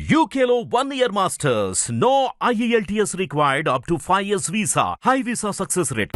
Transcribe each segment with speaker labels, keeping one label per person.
Speaker 1: UKLO 1 year masters. No IELTS required up to 5 years visa. High visa success rate.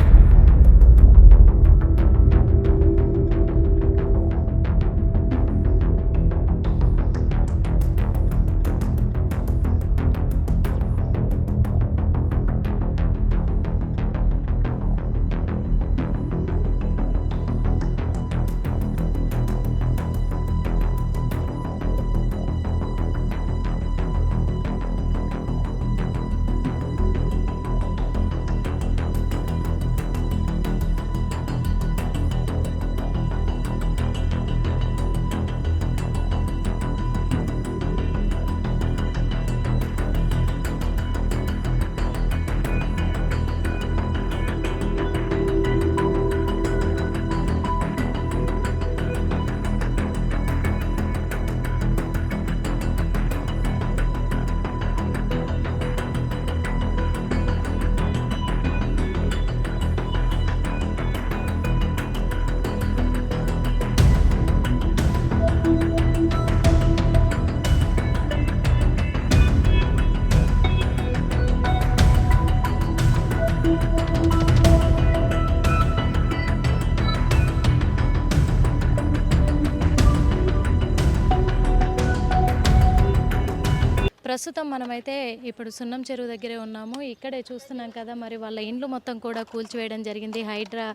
Speaker 2: ప్రస్తుతం మనమైతే ఇప్పుడు సున్నం చెరువు దగ్గరే ఉన్నాము. ఇక్కడే చూస్తున్నాం కదా, మరి వాళ్ళ ఇండ్లు మొత్తం కూడా కూల్చివేయడం జరిగింది. హైడ్రా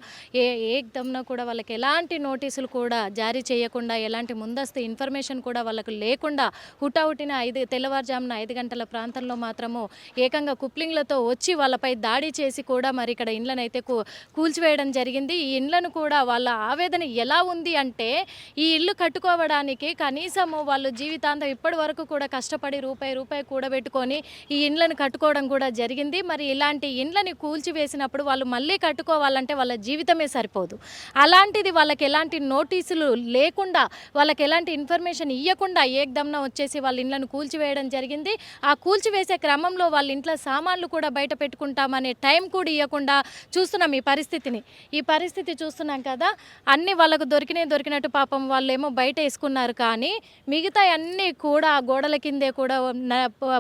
Speaker 2: ఏకదమ్న కూడా వాళ్ళకి ఎలాంటి నోటీసులు కూడా జారీ చేయకుండా, ఎలాంటి ముందస్తు ఇన్ఫర్మేషన్ కూడా వాళ్ళకు లేకుండా హుటాహుటిన తెల్లవారుజామున 5 గంటల ప్రాంతంలో మాత్రము ఏకంగా కుప్లింగ్లతో వచ్చి వాళ్ళపై దాడి చేసి కూడా మరి ఇక్కడ ఇండ్లనైతే కూల్చివేయడం జరిగింది. ఈ ఇండ్లను కూడా వాళ్ళ ఆవేదన ఎలా ఉంది అంటే, ఈ ఇల్లు కట్టుకోవడానికి కనీసము వాళ్ళు జీవితాంతం ఇప్పటి వరకు కూడా కష్టపడి రూపాయి కూడబెట్టుకొని ఈ ఇండ్లను కట్టుకోవడం కూడా జరిగింది. మరి ఇలాంటి ఇండ్లని కూల్చివేసినప్పుడు వాళ్ళు మళ్ళీ కట్టుకోవాలంటే వాళ్ళ జీవితమే సరిపోదు. అలాంటిది వాళ్ళకి ఎలాంటి నోటీసులు లేకుండా, వాళ్ళకి ఎలాంటి ఇన్ఫర్మేషన్ ఇవ్వకుండా ఏకదమ్న వచ్చేసి వాళ్ళ ఇండ్లను కూల్చివేయడం జరిగింది. ఆ కూల్చివేసే క్రమంలో వాళ్ళ ఇంట్లో సామాన్లు కూడా బయట పెట్టుకుంటామనే టైం కూడా ఇవ్వకుండా చూస్తున్నాం ఈ పరిస్థితిని. ఈ పరిస్థితి చూస్తున్నాం కదా, అన్నీ వాళ్ళకు దొరికినట్టు పాపం వాళ్ళేమో బయట వేసుకున్నారు, కానీ మిగతా అన్నీ కూడా గోడల కిందే కూడా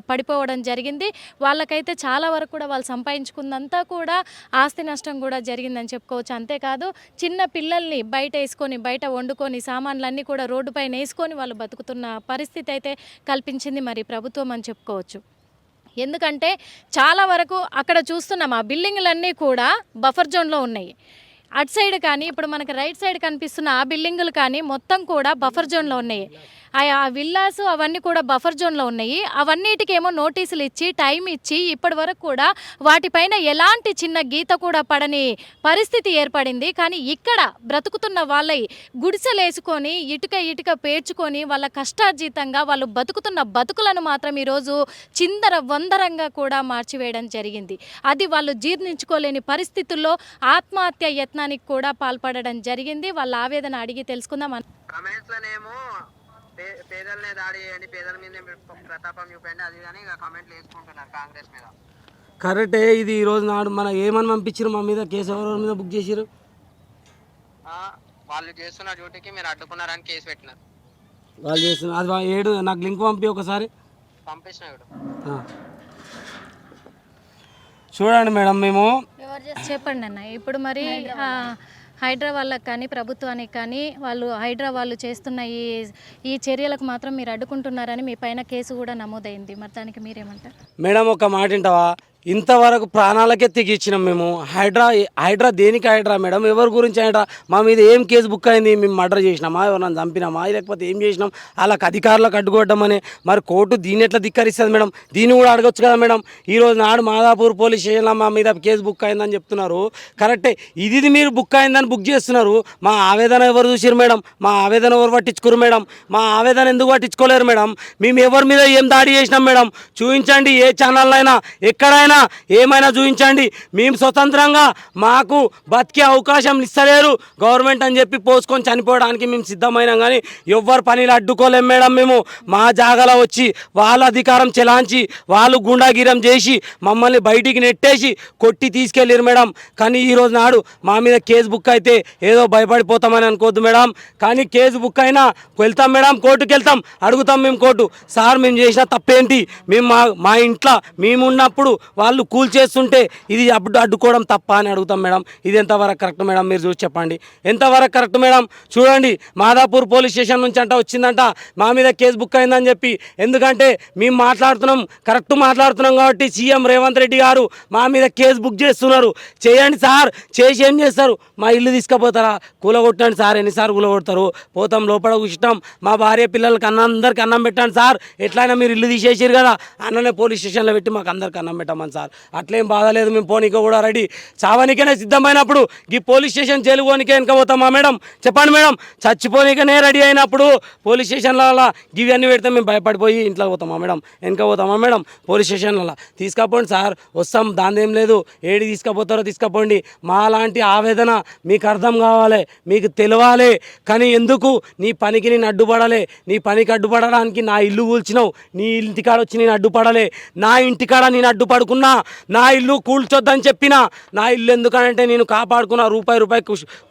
Speaker 2: పడిపోవడం జరిగింది. వాళ్ళకైతే చాలా వరకు కూడా వాళ్ళు సంపాదించుకున్నంతా కూడా ఆస్తి నష్టం కూడా జరిగిందని చెప్పుకోవచ్చు. అంతేకాదు, చిన్న పిల్లల్ని బయట వేసుకొని, బయట వండుకొని, సామాన్లన్నీ కూడా రోడ్డు పైన వేసుకొని వాళ్ళు బతుకుతున్న పరిస్థితి అయితే కల్పించింది మరి ప్రభుత్వం అని చెప్పుకోవచ్చు. ఎందుకంటే చాలా వరకు అక్కడ చూస్తున్నాం, ఆ బిల్డింగులన్నీ కూడా బఫర్ జోన్లో ఉన్నాయి. అటు సైడ్ కానీ, ఇప్పుడు మనకు రైట్ సైడ్ కనిపిస్తున్న ఆ బిల్డింగులు కానీ మొత్తం కూడా బఫర్ జోన్లో ఉన్నాయి. ఆ విల్లాస్ అవన్నీ కూడా బఫర్ జోన్లో ఉన్నాయి. అవన్నిటికేమో నోటీసులు ఇచ్చి, టైం ఇచ్చి, ఇప్పటి వరకు కూడా వాటిపైన ఎలాంటి చిన్న గీత కూడా పడని పరిస్థితి ఏర్పడింది. కానీ ఇక్కడ బ్రతుకుతున్న వాళ్ళై గుడిసెలేసుకొని ఇటుక పేర్చుకొని వాళ్ళ కష్టార్జితంగా వాళ్ళు బతుకుతున్న బతుకులను మాత్రం ఈరోజు చిందర వందరంగా కూడా మార్చివేయడం జరిగింది. అది వాళ్ళు జీర్ణించుకోలేని పరిస్థితుల్లో ఆత్మహత్య యత్నానికి కూడా పాల్పడడం జరిగింది. వాళ్ళ ఆవేదన అడిగి తెలుసుకుందాం.
Speaker 3: పేదలనే దాడి చేయండి, పేదల మీద ప్రతాపం చూపండి, అది కానీ కామెంట్లు వేసుకుంటున్నారు కాంగ్రెస్ మీద.
Speaker 4: కరెక్టే. ఇది ఈ రోజు నాడు మన ఏమని పంపించారు మా మీద కేసు, ఎవరి మీద బుక్ చేసారు?
Speaker 3: వాళ్ళు చేస్తున్న డ్యూటీకి మీరు అడ్డుకున్నారని కేసు పెట్టినారు.
Speaker 4: వాళ్ళు చేస్తున్నారు. అది ఏడు నాకు లింక్ పంపి ఒకసారి
Speaker 3: పంపించిన.
Speaker 4: చూడండి మేడం, మేము
Speaker 2: చెప్పండి అన్న. ఇప్పుడు మరి హైడ్రా వాళ్ళకి కానీ ప్రభుత్వానికి కానీ హైడ్రా వాళ్ళు చేస్తున్న ఈ చర్యలకు మాత్రం మీరు అడ్డుకుంటున్నారని మీ పైన కేసు కూడా నమోదైంది. మరి దానికి మీరేమంటారు?
Speaker 4: మేడం ఒక మాట వింటావా? ఇంతవరకు ప్రాణాలకే తెగిచ్చినాం మేము. హైడ్రా దేనికి హైడ్రా మేడం? ఎవరి గురించి హైడ్రా? మా మీద ఏం కేసు బుక్ అయింది? మేము మర్డర్ చేసినామా, ఎవరన్నా చంపినామా, లేకపోతే ఏం చేసినాం? వాళ్ళకి అధికారులకు అడ్డుకోవడం మరి కోర్టు దీన్ని ఎట్లా ధిక్కరిస్తుంది మేడం? దీన్ని కూడా అడగొచ్చు కదా మేడం. ఈరోజు నాడు మాదాపూర్ పోలీస్ స్టేషన్లో మా మీద కేసు బుక్ అయిందని చెప్తున్నారు. కరెక్టే, ఇది మీరు బుక్ అయిందని బుక్ చేస్తున్నారు. మా ఆవేదన ఎవరు చూసారు మేడం? మా ఆవేదన ఎవరు పట్టించుకోరు మేడం? మా ఆవేదన ఎందుకు పట్టించుకోలేరు మేడం? మేము ఎవరి మీద ఏం దాడి చేసినాం మేడం? చూపించండి. ఏ ఛానల్ అయినా, ఎక్కడైనా అయినా ఏమైనా చూపించండి, మేము స్వతంత్రంగా మాకు బతికే అవకాశం ఇస్తలేరు గవర్నమెంట్ అని చెప్పి పోసుకొని చనిపోవడానికి మేము సిద్ధమైనాం. కానీ ఎవ్వరు పనిలో అడ్డుకోలేం మేడం. మేము మా జాగాలో వచ్చి వాళ్ళ అధికారం చెలాంచి వాళ్ళు గుండాగిరం చేసి మమ్మల్ని బయటికి నెట్టేసి కొట్టి తీసుకెళ్ళారు మేడం. కానీ ఈరోజు నాడు మా మీద కేసు బుక్ అయితే ఏదో భయపడిపోతామని అనుకోవద్దు మేడం. కానీ కేసు బుక్ అయినా వెళ్తాం మేడం, కోర్టుకు వెళ్తాం, అడుగుతాం మేము కోర్టు సార్ మేము చేసిన తప్పేంటి, మేము మా ఇంట్లో మేము ఉన్నప్పుడు వాళ్ళు కూల్ చేస్తుంటే ఇది అడ్డుకోవడం తప్ప అని అడుగుతాం మేడం. ఇది ఎంతవరకు కరెక్ట్ మేడం, మీరు చూసి చెప్పండి ఎంతవరకు కరెక్ట్ మేడం. చూడండి మాదాపూర్ పోలీస్ స్టేషన్ నుంచి వచ్చిందంట మా మీద కేసు బుక్ అయిందని చెప్పి. ఎందుకంటే మేము మాట్లాడుతున్నాం, కరెక్ట్ మాట్లాడుతున్నాం కాబట్టి సీఎం రేవంత్ రెడ్డి గారు మా మీద కేసు బుక్ చేస్తున్నారు. చేయండి సార్, చేసి ఏం చేస్తారు, మా ఇల్లు తీసుకుపోతారా, కూలగొట్టండి సార్, ఎన్నిసార్లు కూలగొడతారు, పోతాం లోపల కూర్చుంటాం, మా భార్య పిల్లలకి అందరికి అన్నం పెట్టండి సార్, ఎట్లయినా మీరు ఇల్లు తీసేసారు కదా అన్ననే పోలీస్ స్టేషన్లో పెట్టి మాకు అందరికి అన్నం పెట్టమని సార్. అట్లేం బాధలేదు, మేము పోనీకి కూడా రెడీ, చావనికనే సిద్ధమైనప్పుడు ఈ పోలీస్ స్టేషన్ జైలు పోనీకే వెనక పోతామా మేడం, చెప్పండి మేడం. చచ్చిపోనీకనే రెడీ అయినప్పుడు పోలీస్ స్టేషన్లలో ఇవన్నీ పెడితే మేము భయపడిపోయి ఇంట్లో పోతామా మేడం, వెనక పోతామా మేడం. పోలీస్ స్టేషన్లలో తీసుకపోండి సార్, వస్తాం, దాని ఏం లేదు, ఏడి తీసుకుపోతారో తీసుకుపోండి. మా లాంటి ఆవేదన మీకు అర్థం కావాలి, మీకు తెలియాలి. కానీ ఎందుకు నీ పనికి నేను అడ్డుపడాలి, నీ పనికి అడ్డుపడడానికి నా ఇల్లు కూల్చినావు, నీ ఇంటికాడ వచ్చి నేను అడ్డుపడాలి, నా ఇంటికాడ నేను అడ్డుపడుకున్నా, నా ఇల్లు కూల్చొద్దని చెప్పినా, నా ఇల్లు ఎందుకనంటే నేను కాపాడుకున్న రూపాయి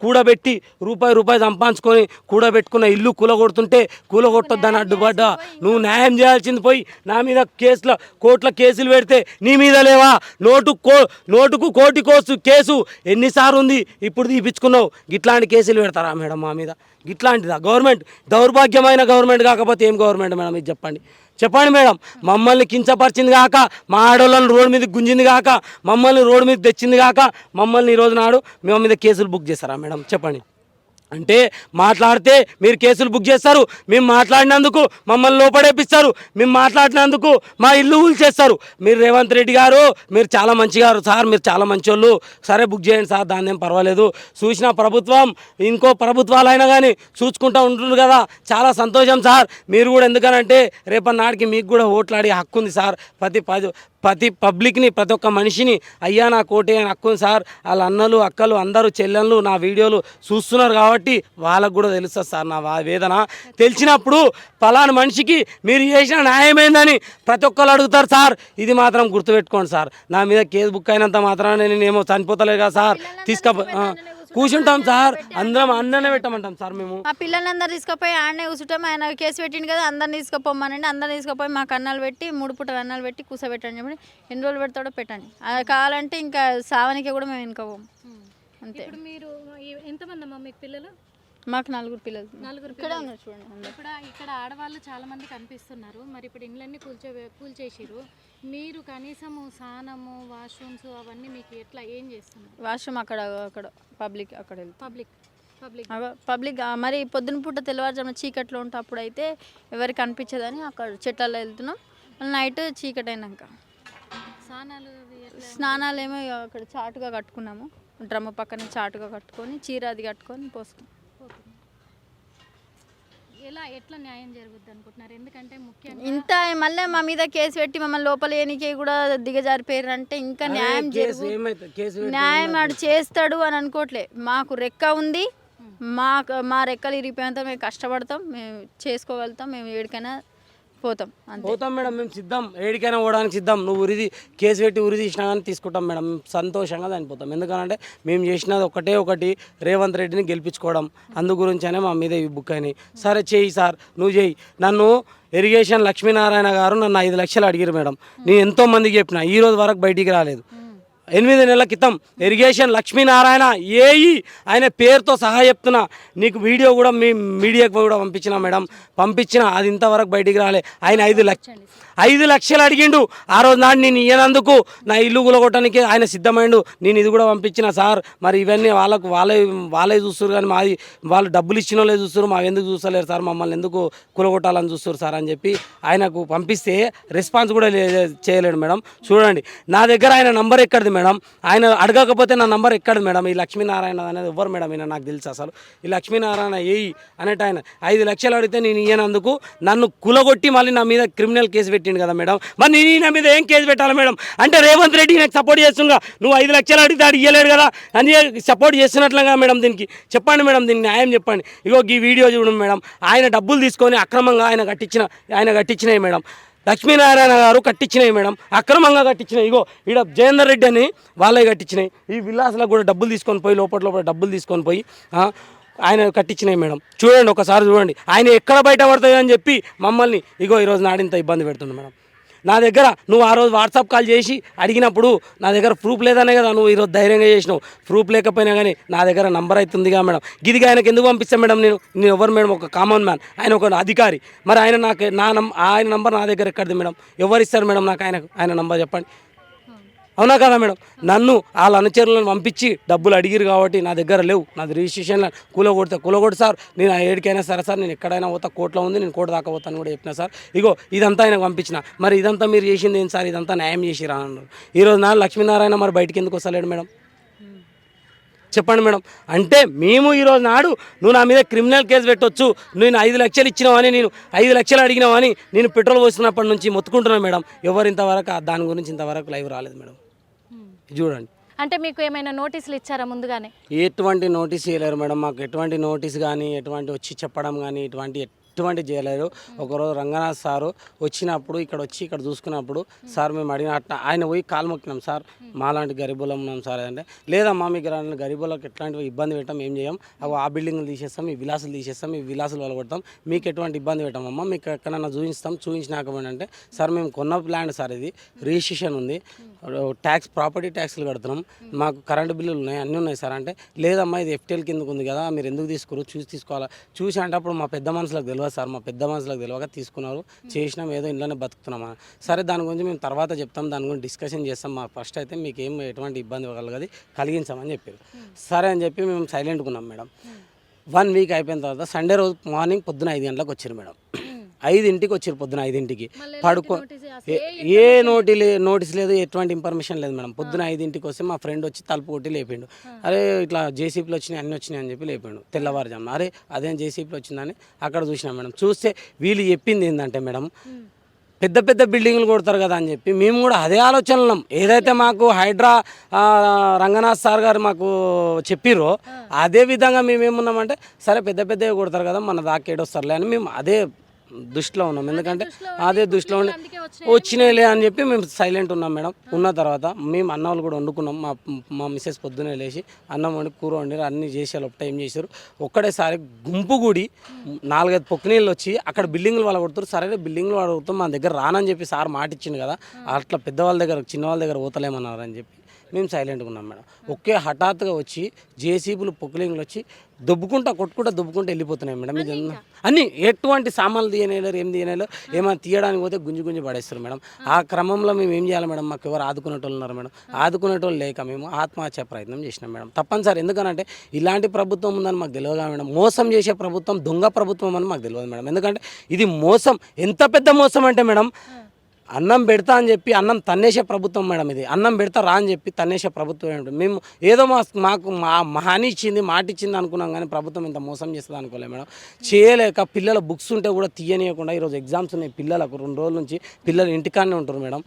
Speaker 4: కూడబెట్టి రూపాయి సంపాదించుకొని కూడబెట్టుకున్న ఇల్లు కూలగొడుతుంటే కూలగొట్టొద్దని అడ్డుపడ్డా. నువ్వు న్యాయం చేయాల్సింది పోయి నా మీద కోర్టులో కేసులు పెడితే నీ మీద లేవా, నోటుకు కోటి కేసు ఎన్నిసార్లు ఉంది, ఇప్పుడు తీపించుకున్నావు, ఇట్లాంటి కేసులు పెడతారా మేడం మా మీద? ఇట్లాంటిదా గవర్నమెంట్? దౌర్భాగ్యమైన గవర్నమెంట్ కాకపోతే ఏం గవర్నమెంట్ మేడం ఇది చెప్పండి మేడం. మమ్మల్ని కించపరిచింది కాక, మా ఆడోళ్ళని రోడ్డు మీద గుంజింది కాక, మమ్మల్ని రోడ్డు మీద తెచ్చింది కాక, మమ్మల్ని ఈరోజు నాడు మేము మీద కేసులు బుక్ చేస్తారా మేడం చెప్పండి? అంటే మాట్లాడితే మీరు కేసులు బుక్ చేస్తారు, మేము మాట్లాడినందుకు మమ్మల్ని లోపడేపిస్తారు, మేము మాట్లాడినందుకు మా ఇల్లు ఊల్చేస్తారు. మీరు రేవంత్ రెడ్డి గారు మీరు చాలా మంచిగారు సార్, మీరు చాలా మంచోళ్ళు, సరే బుక్ చేయండి సార్, దాన్ని ఏం పర్వాలేదు. చూసిన ప్రభుత్వం ఇంకో ప్రభుత్వాలైనా కానీ చూసుకుంటూ ఉంటున్నారు కదా, చాలా సంతోషం సార్. మీరు కూడా ఎందుకనంటే రేపటి నాటికి మీకు కూడా ఓట్లాడే హక్కు ఉంది సార్. ప్రతి పబ్లిక్ని, ప్రతి ఒక్క మనిషిని అయ్యా నా కోటే అని హక్కు ఉంది సార్. వాళ్ళ అన్నలు అక్కలు అందరూ చెల్లెళ్ళు నా వీడియోలు చూస్తున్నారు కాబట్టి వాళ్ళకు కూడా తెలుస్తుంది సార్ నా వేదన. తెలిసినప్పుడు ఫలానా మనిషికి మీరు చేసిన న్యాయమైందని ప్రతి ఒక్కరు అడుగుతారు సార్. ఇది మాత్రం గుర్తుపెట్టుకోండి సార్. నా మీద కేసు బుక్ అయినంత మాత్రాన నేనేమో చనిపోతలేదు కదా సార్, కూర్చుంటాం సార్, అందరం అన్ననే పెట్టమంటాం సార్. మేము
Speaker 5: మా పిల్లలందరూ తీసుకుపోయి ఆడనే కూర్చుంటాం. ఆయన కేసు పెట్టిండు కదా, అందరిని తీసుకుపోమనండి, అందరిని తీసుకుపోయి మాకు అన్నాలు పెట్టి 3 పూటలు అన్నాలు పెట్టి కూర్చోబెట్టండి చెప్పండి. ఎన్ని రోజులు పెడతాడో పెట్టండి, అది కావాలంటే ఇంకా సావనికి కూడా మేము వెనుక పోము అంతే.
Speaker 2: ఇప్పుడు మీరు ఎంతమంది అమ్మా మీకు పిల్లలు?
Speaker 5: మాకు 4 పిల్లలు.
Speaker 2: 4
Speaker 5: ఇక్కడ ఉన్నారు చూడండి.
Speaker 2: ఇక్కడ ఆడవాళ్ళు చాలా మంది కనిపిస్తున్నారు. మరి ఇప్పుడు ఇండ్లన్నీ కూల్చేసారు, మీరు కనీసము స్నానము వాష్రూమ్స్ అవన్నీ మీకు ఎట్లా ఏం చేస్తున్నారు?
Speaker 5: వాష్రూమ్ అక్కడ పబ్లిక్ అక్కడ
Speaker 2: పబ్లిక్
Speaker 5: మరి పొద్దున పూట తెల్లవారుజామున చీకట్లో ఉంటే అప్పుడు అయితే ఎవరికి కనిపించదని అక్కడ చెట్లలో వెళ్తున్నాం. నైట్ చీకటి అయినాక స్నానాలు ఏమో అక్కడ చాటుగా కట్టుకున్నాము, డ్రమ్ము పక్కన చాటుగా కట్టుకొని చీర అది కట్టుకొని పోసుకున్నాం.
Speaker 2: ఎట్లా న్యాయం జరుగుద్ది అనుకుంటున్నారు? ఎందుకంటే ముఖ్యంగా
Speaker 5: ఇంత మళ్ళీ మా మీద కేసు పెట్టి మమ్మల్ని లోపల ఏనికి కూడా దిగజారిపోయారు అంటే ఇంకా న్యాయం న్యాయం ఆడు చేస్తాడు అని అనుకోవట్లే. మాకు రెక్క ఉంది, మా రెక్కలు ఇరిగిపోయేంత మేము కష్టపడతాం, మేము చేసుకోగలుగుతాం, మేము ఏడికైనా పోతాం
Speaker 4: మేడం. మేము సిద్ధం, ఏడికైనా పోవడానికి సిద్ధం. నువ్వు కేసు పెట్టి తీసినా కానీ తీసుకుంటాం మేడం, సంతోషంగా చనిపోతాం. ఎందుకంటే మేము చేసినది ఒకటి రేవంత్ రెడ్డిని గెలిపించుకోవడం, అందు గురించనే మా మీద ఇవి బుక్ అయినాయి. సరే చేయి సార్, నువ్వు చేయి. నన్ను ఇరిగేషన్ లక్ష్మీనారాయణ గారు నన్ను 5 లక్షలు అడిగారు మేడం. నేను ఎంతో మందికి చెప్పిన, ఈ రోజు వరకు బయటికి రాలేదు. 8 నెలల క్రితం ఇరిగేషన్ లక్ష్మీనారాయణ ఏఈ ఆయన పేరుతో సహా చెప్తున్నా, నీకు వీడియో కూడా మీ మీడియాకు కూడా పంపించిన మేడం, అది ఇంతవరకు బయటికి రాలే. ఆయన 5 లక్షలు అడిగిండు. ఆ రోజు నాడు నేను ఇయ్యనందుకు నా ఇల్లు కూలగొట్టడానికి ఆయన సిద్ధమైండు. నేను ఇది కూడా పంపించిన సార్. మరి ఇవన్నీ వాళ్ళే చూస్తారు, కానీ మాది వాళ్ళు డబ్బులు ఇచ్చిన వాళ్ళే చూస్తారు, మా ఎందుకు చూస్తలేరు సార్, మమ్మల్ని ఎందుకు కూలగొట్టాలని చూస్తారు సార్ అని చెప్పి ఆయనకు పంపిస్తే రెస్పాన్స్ కూడా చేయలేడు మేడం. చూడండి నా దగ్గర ఆయన నంబర్ ఎక్కడిది మేడం, ఆయన అడగకపోతే నా నంబర్ ఎక్కడిది మేడం? ఈ లక్ష్మీనారాయణ అనేది ఎవరు మేడం? ఈయన నాకు తెలుసు అసలు. ఈ లక్ష్మీనారాయణ ఏఈ అనేట ఆయన 5 లక్షలు అడిగితే నేను ఇయ్యనందుకు నన్ను కూలగొట్టి మళ్ళీ నా మీద క్రిమినల్ కేసు పెట్టి పెట్టిండు కదా మేడం, మరి నేను ఈయన మీద ఏం కేసు పెట్టాలి మేడం? అంటే రేవంత్ రెడ్డి నాకు సపోర్ట్ చేస్తుండగా నువ్వు 5 లక్షలు అడిగితే అడిగి ఇవ్వలేడు కదా అని సపోర్ట్ చేస్తున్నట్లుగా మేడం. దీనికి చెప్పండి మేడం, దీనికి న్యాయం చెప్పండి. ఇగో ఈ వీడియో చూడండి మేడం, ఆయన డబ్బులు తీసుకొని అక్రమంగా ఆయన కట్టించినాయి మేడం. లక్ష్మీనారాయణ గారు కట్టించినాయి మేడం, అక్రమంగా కట్టించినాయి. ఇగో ఈడ జయేందర్ రెడ్డి అని వాళ్ళే కట్టించినాయి. ఈ విలాసులకు కూడా డబ్బులు తీసుకొని పోయి లోపల డబ్బులు తీసుకొని పోయి ఆయన కట్టించినాయి మేడం. చూడండి ఒకసారి చూడండి, ఆయన ఎక్కడ బయట పడతాయి అని చెప్పి మమ్మల్ని ఇగో ఈరోజు నాడింత ఇబ్బంది పెడుతుంది మేడం. నా దగ్గర నువ్వు ఆ రోజు వాట్సాప్ కాల్ చేసి అడిగినప్పుడు నా దగ్గర ప్రూఫ్ లేదనే కదా నువ్వు ఈరోజు ధైర్యంగా చేసినావు. ప్రూఫ్ లేకపోయినా కానీ నా దగ్గర నంబర్ అవుతుందిగా మేడం. గిదిగా ఆయనకు ఎందుకు పంపిస్తాను మేడం? నేను ఎవరు మేడం? ఒక కామన్ మ్యాన్, ఆయన ఒక అధికారి. మరి ఆయన ఆయన నంబర్ నా దగ్గర ఎక్కడిది మేడం? ఎవరు ఇస్తారు మేడం నాకు ఆయన నంబర్? చెప్పండి. అవునా కదా మేడం? నన్ను వాళ్ళ అనుచరులను పంపించి డబ్బులు అడిగిరు కాబట్టి నా దగ్గర లేవు. నాది రిజిస్ట్రేషన్లో కూలగొడు సార్, నేను ఏడికైనా సరే సార్, నేను ఎక్కడైనా పోతా, కోర్టులో ఉంది, నేను కోర్టు దాకా పోతాను కూడా చెప్పిన సార్. ఇగో ఇదంతా ఆయనకు పంపించిన. మరి ఇదంతా మీరు చేసింది ఏంటి సార్? ఇదంతా న్యాయం చేసిరా అన్నారు. ఈరోజు లక్ష్మీనారాయణ మరి బయటికి ఎందుకు వస్తలేడు మేడం? చెప్పండి మేడం. అంటే మేము ఈరోజు నాడు నువ్వు నా మీద క్రిమినల్ కేసు పెట్టొచ్చు, నేను 5 లక్షలు ఇచ్చినావని, నేను 5 లక్షలు అడిగినావని నేను పెట్రోల్ పోసినప్పటి నుంచి మొత్తుకుంటున్నాను మేడం. ఎవరు ఇంతవరకు దాని గురించి ఇంతవరకు లైవ్ రాలేదు మేడం. చూడండి.
Speaker 2: అంటే మీకు ఏమైనా నోటీసులు ఇచ్చారా ముందుగానే?
Speaker 4: ఎటువంటి నోటీస్ చేయలేరు మేడం. మాకు ఎటువంటి నోటీస్ కానీ, ఎటువంటి వచ్చి చెప్పడం కానీ ఎటువంటి చేయలేరు. ఒకరోజు రంగనాథ్ సారు వచ్చినప్పుడు ఇక్కడ చూసుకున్నప్పుడు సార్ మేము అడిగిన ఆయన పోయి కాలు మొక్కినాం, సార్ మాలాంటి గరీబులం ఉన్నాం సార్ అంటే, లేదమ్మా మీకు గరీబులకు ఎట్లాంటి ఇబ్బంది పెట్టాం, ఏం చేయం, ఆ బిల్డింగ్లు తీసేస్తాం, ఈ విలాసులు తీసేస్తాం, ఈ విలాసులు వలగొడతాం, మీకు ఎటువంటి ఇబ్బంది పెట్టామమ్మా, మీకు ఎక్కడన్నా చూపించినాకపోయినా అంటే, సార్ మేము కొన్న ల్యాండ్ సార్, ఇది రిజిస్ట్రేషన్ ఉంది, ప్రాపర్టీ ట్యాక్స్లు కడుతున్నాం, మాకు కరెంటు బిల్లులు ఉన్నాయి, అన్నీ ఉన్నాయి సార్ అంటే, లేదమ్మా ఇది FTL కిందకు ఉంది కదా, మీరు ఎందుకు తీసుకోరు, తీసుకోవాలా అంటే అప్పుడు మా పెద్ద మనుషులకు తెలియదు సార్, మా పెద్ద మనుషులకు తెలియక తీసుకున్నారు, చేసినాం, ఏదో ఇంట్లోనే బతుకుతున్నామా. సరే దాని గురించి మేము తర్వాత చెప్తాం, దాని గురించి డిస్కషన్ చేస్తాం, మా ఫస్ట్ అయితే మీకు ఎటువంటి ఇబ్బంది కలిగించామని చెప్పారు. సరే అని చెప్పి మేము సైలెంట్గా ఉన్నాం మేడం. 1 వీక్ అయిపోయిన తర్వాత సండే రోజు మార్నింగ్ పొద్దున 5 గంటలకు వచ్చారు మేడం. 5ంటికి వచ్చారు, పొద్దున 5ంటికి నోటీస్ లేదు, ఎటువంటి ఇన్ఫర్మేషన్ లేదు మేడం. పొద్దున 5ంటికి వస్తే మా ఫ్రెండ్ వచ్చి తలుపు కొట్టి లేపిండు. అరే ఇట్లా జేసీపీలు వచ్చినాయి, అన్నీ వచ్చినాయి అని చెప్పి లేపిండు తెల్లవారుజామున. అరే అదేం జేసీపీలు వచ్చిందని అక్కడ చూసినాం మేడం. చూస్తే వీళ్ళు చెప్పింది ఏంటంటే మేడం, పెద్ద బిల్డింగ్లు కొడతారు కదా అని చెప్పి మేము కూడా అదే ఆలోచనలు. ఏదైతే మాకు హైడ్రా రంగనాథ్ సార్ గారు మాకు చెప్పిరో అదే విధంగా మేమేమున్నామంటే, సరే పెద్దవి కొడతారు కదా, మన దాకేడొస్తారులే అని మేము అదే దృష్టిలో ఉన్నాం. ఎందుకంటే అదే దృష్టిలో ఉండి వచ్చినాయిలే అని చెప్పి మేము సైలెంట్ ఉన్నాం మేడం. ఉన్న తర్వాత మేము అన్నాలు కూడా వండుకున్నాం. మా మిస్సెస్ పొద్దునే లేచి అన్నం వండి కూర వండి అన్నీ చేసారు, ఒక టైం చేశారు. ఒక్కడేసారి గుంపు కూడి 4-5 పొక్కునీళ్ళు వచ్చి అక్కడ బిల్డింగ్లు వాళ్ళ కొడుతారు. సరే బిల్డింగ్లు వాళ్ళ కొడుతాం, మన దగ్గర రానని చెప్పి సార్ మాట ఇచ్చింది కదా, అట్లా పెద్దవాళ్ళ దగ్గర చిన్నవాళ్ళ దగ్గర పోతలేమన్నారని చెప్పి మేము సైలెంట్గా ఉన్నాం మేడం. ఒకే హఠాత్తుగా వచ్చి జేసీబీలు పొక్కులింగ్లు వచ్చి కొట్టుకుంటా వెళ్ళిపోతున్నాయి మేడం. ఇది అన్నీ ఎటువంటి సామాన్లు తీయనేలేరు, ఏం తీయనేలేరు, ఏమైనా తీయడానికి పోతే గుంజి పడేస్తారు మేడం. ఆ క్రమంలో మేము ఏం చేయాలి మేడం? మాకు ఎవరు ఆదుకునేటోళ్ళు ఉన్నారు మేడం? ఆదుకునేటోళ్ళు లేక మేము ఆత్మహత్య ప్రయత్నం చేసినాం మేడం. తప్పనిసరి. ఎందుకనంటే ఇలాంటి ప్రభుత్వం ఉందని మాకు తెలియదు మేడం. మోసం చేసే ప్రభుత్వం, దొంగ ప్రభుత్వం అని మాకు తెలియదు మేడం. ఎందుకంటే ఇది మోసం, ఎంత పెద్ద మోసం అంటే మేడం, అన్నం పెడతా అని చెప్పి అన్నం తన్నేసే ప్రభుత్వం మేడం. ఇది అన్నం పెడతా రా అని చెప్పి తన్నేసే ప్రభుత్వం మేడం. మేము ఏదో మాకు హాని ఇచ్చింది, మాట ఇచ్చింది అనుకున్నాం, కానీ ప్రభుత్వం ఇంత మోసం చేస్తుంది అనుకోలేదు మేడం. చేయలేక పిల్లల బుక్స్ ఉంటే కూడా తీయనీయకుండా, ఈరోజు ఎగ్జామ్స్ ఉన్నాయి పిల్లలకు, 2 రోజుల నుంచి పిల్లలు ఇంటికాడనే ఉంటారు మేడం.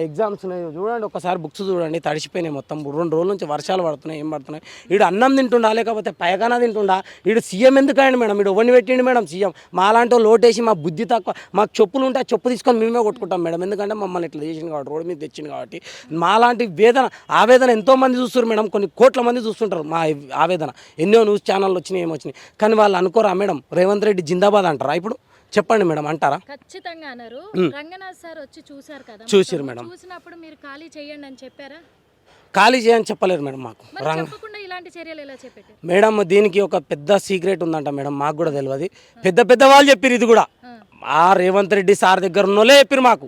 Speaker 4: ఎగ్జామ్స్ ఉన్నాయి, చూడండి ఒకసారి బుక్స్ చూడండి, తడిసిపోయినాయి మొత్తం. 2 రోజుల నుంచి వర్షాలు పడుతున్నాయి, ఏం పడుతున్నాయి. వీడు అన్నం తింటుండా లేకపోతే పైగానా తింటుండా? వీడు సీఎం ఎందుకైంది మేడం? వీడు ఎవరిని పెట్టిండు మేడం సీఎం? మాలాంటి వాళ్ళు ఓటేసి మా బుద్ధి తక్కువ, మాకు చెప్పులు ఉంటే ఆ చెప్పు తీసుకొని మేమే కొట్టుకుంటాం మేడం. ఎందుకంటే మమ్మల్ని ఇట్లా చేసింది కాబట్టి, రోడ్డు మీద తెచ్చింది కాబట్టి. మాలాంటి ఆవేదన ఎంతోమంది చూస్తారు మేడం, కొన్ని కోట్ల మంది చూస్తుంటారు మా ఆవేదన. ఎన్నో న్యూస్ ఛానళ్ళు వచ్చినాయి, ఏమొచ్చినాయి, కానీ వాళ్ళు అనుకోరా మేడం? రేవంత్ రెడ్డి జిందాబాద్ అంటారా ఇప్పుడు? చెప్పండి మేడం, అంటారా?
Speaker 2: ఖచ్చితంగా అన్నారు. రంగనాథ్ సార్ వచ్చి చూశారు కదా,
Speaker 4: చూసారు మేడం.
Speaker 2: చూసినప్పుడు మీరు ఖాళీ చేయండి అని చెప్పారా?
Speaker 4: ఖాళీ చేయని చెప్పలేరు మేడం మాకు.
Speaker 2: ఇలాంటి చర్యలు ఎలా చెప్పారు
Speaker 4: మేడం? దీనికి ఒక పెద్ద సీక్రెట్ ఉందంట మేడం, మాకు కూడా తెలియదు. పెద్ద వాళ్ళు చెప్పారు ఇది కూడా. ఆ రేవంత్ రెడ్డి సార్ దగ్గర ఉన్నోళ్ళే చెప్పారు మాకు.